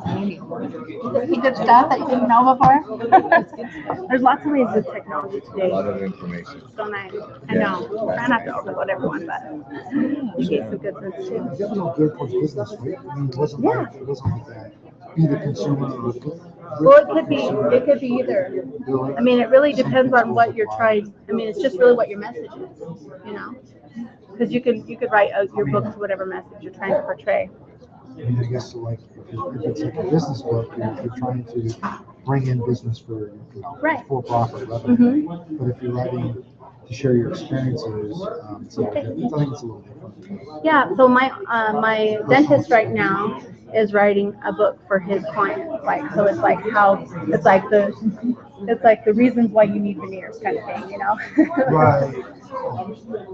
Pretty good stuff that you didn't know before. There's lots of ways with technology A today. lot of information. So nice. I know. Try not to overload everyone, but you get some good ones too. You have no geared towards business, right? I mean, it wasn't like that. Be the consumer or Well, it could be either. I mean, it really depends on what you're trying. I mean, it's just really what your message is, you know. Because you could write your book to whatever message you're trying to portray. I mean, I guess like if it's like a business book, you're trying to bring in business for Right. for profit revenue. But if you're writing to share your experiences, it's a little different. I think it's a little different. Yeah. So my dentist right now is writing a book for his clients. Like, so it's like the reasons why you need veneers kind of thing, you know. Right.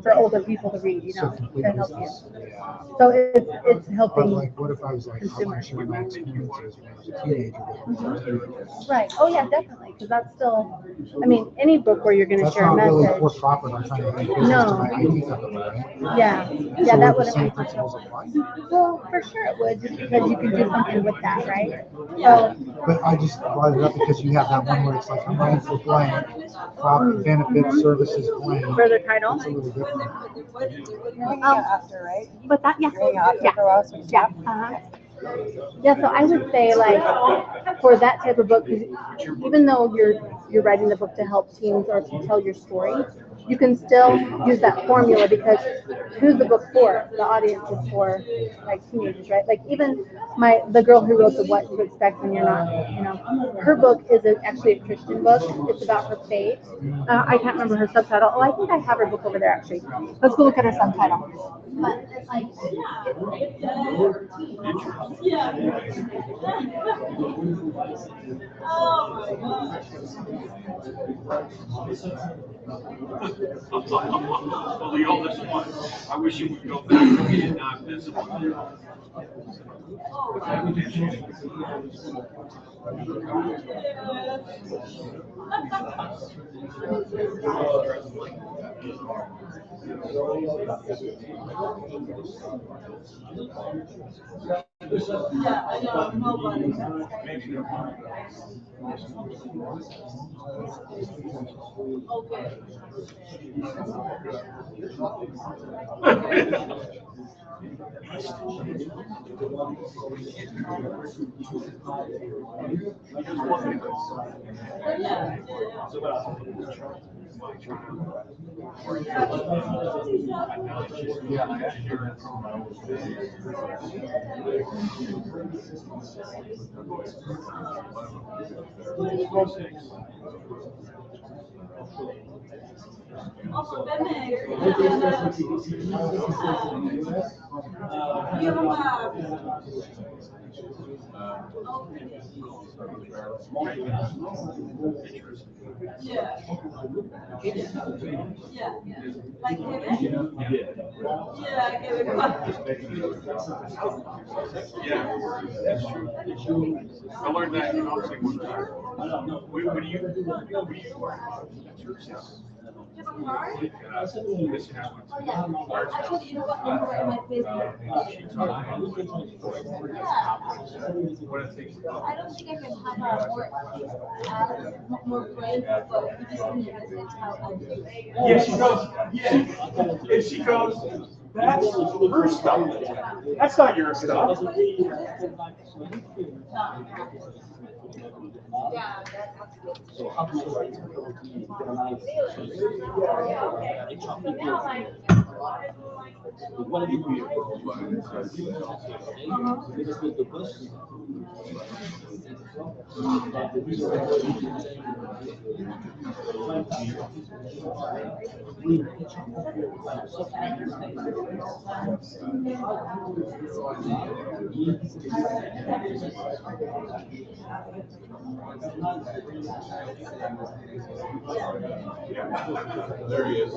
For older people to read, you So know, complete to help business. you. Yeah. So it's But helping. like, what if I was like, I want to share my experiences when I was a teenager? Right. Oh yeah, definitely. Because that's still, I mean, any book where you're going to That's share a not really message. for profit. I'm trying to make business No. to my IT company, right? Yeah. So Yeah, that would would the same have. principles apply? Well, for sure it would, just because you can do something with that, right? So But I just brought it up because you have that one where it's like, I'm writing for blank, profit, benefits, services, blank. further title. It's a little different. After, right? But that, yeah. Yeah. Uh-huh. Yeah, so I would say like for that type of book, 'cause even though you're writing the book to help teens or to tell your story, you can still use that formula because who's the book for? The audience is for like teenagers, right? Like even the girl who wrote the What to Expect When You're Not, you know, her book is actually a Christian book. It's about her faith. I can't remember her subtitle. Oh, I think I have her book over there actually. Let's go look at her subtitle. But like. Well, the oldest one. I wish you would go back to being not visible. Yeah, I know, nobody. Yeah. Yeah. Like Kevin? Yeah, Kevin. Yeah, that's true. I learned that in housing. When you You have a car? Oh, yeah. Actually, you know what? I'm right in my business. Yeah. I don't think I can have more brave, but you just need to message how I feel. Yeah, she goes, yeah, and she goes, that's her stuff. That's not your stuff. Yeah, that's absolutely. So how do you write to get an idea? What do you do? You just need the bus. There he is.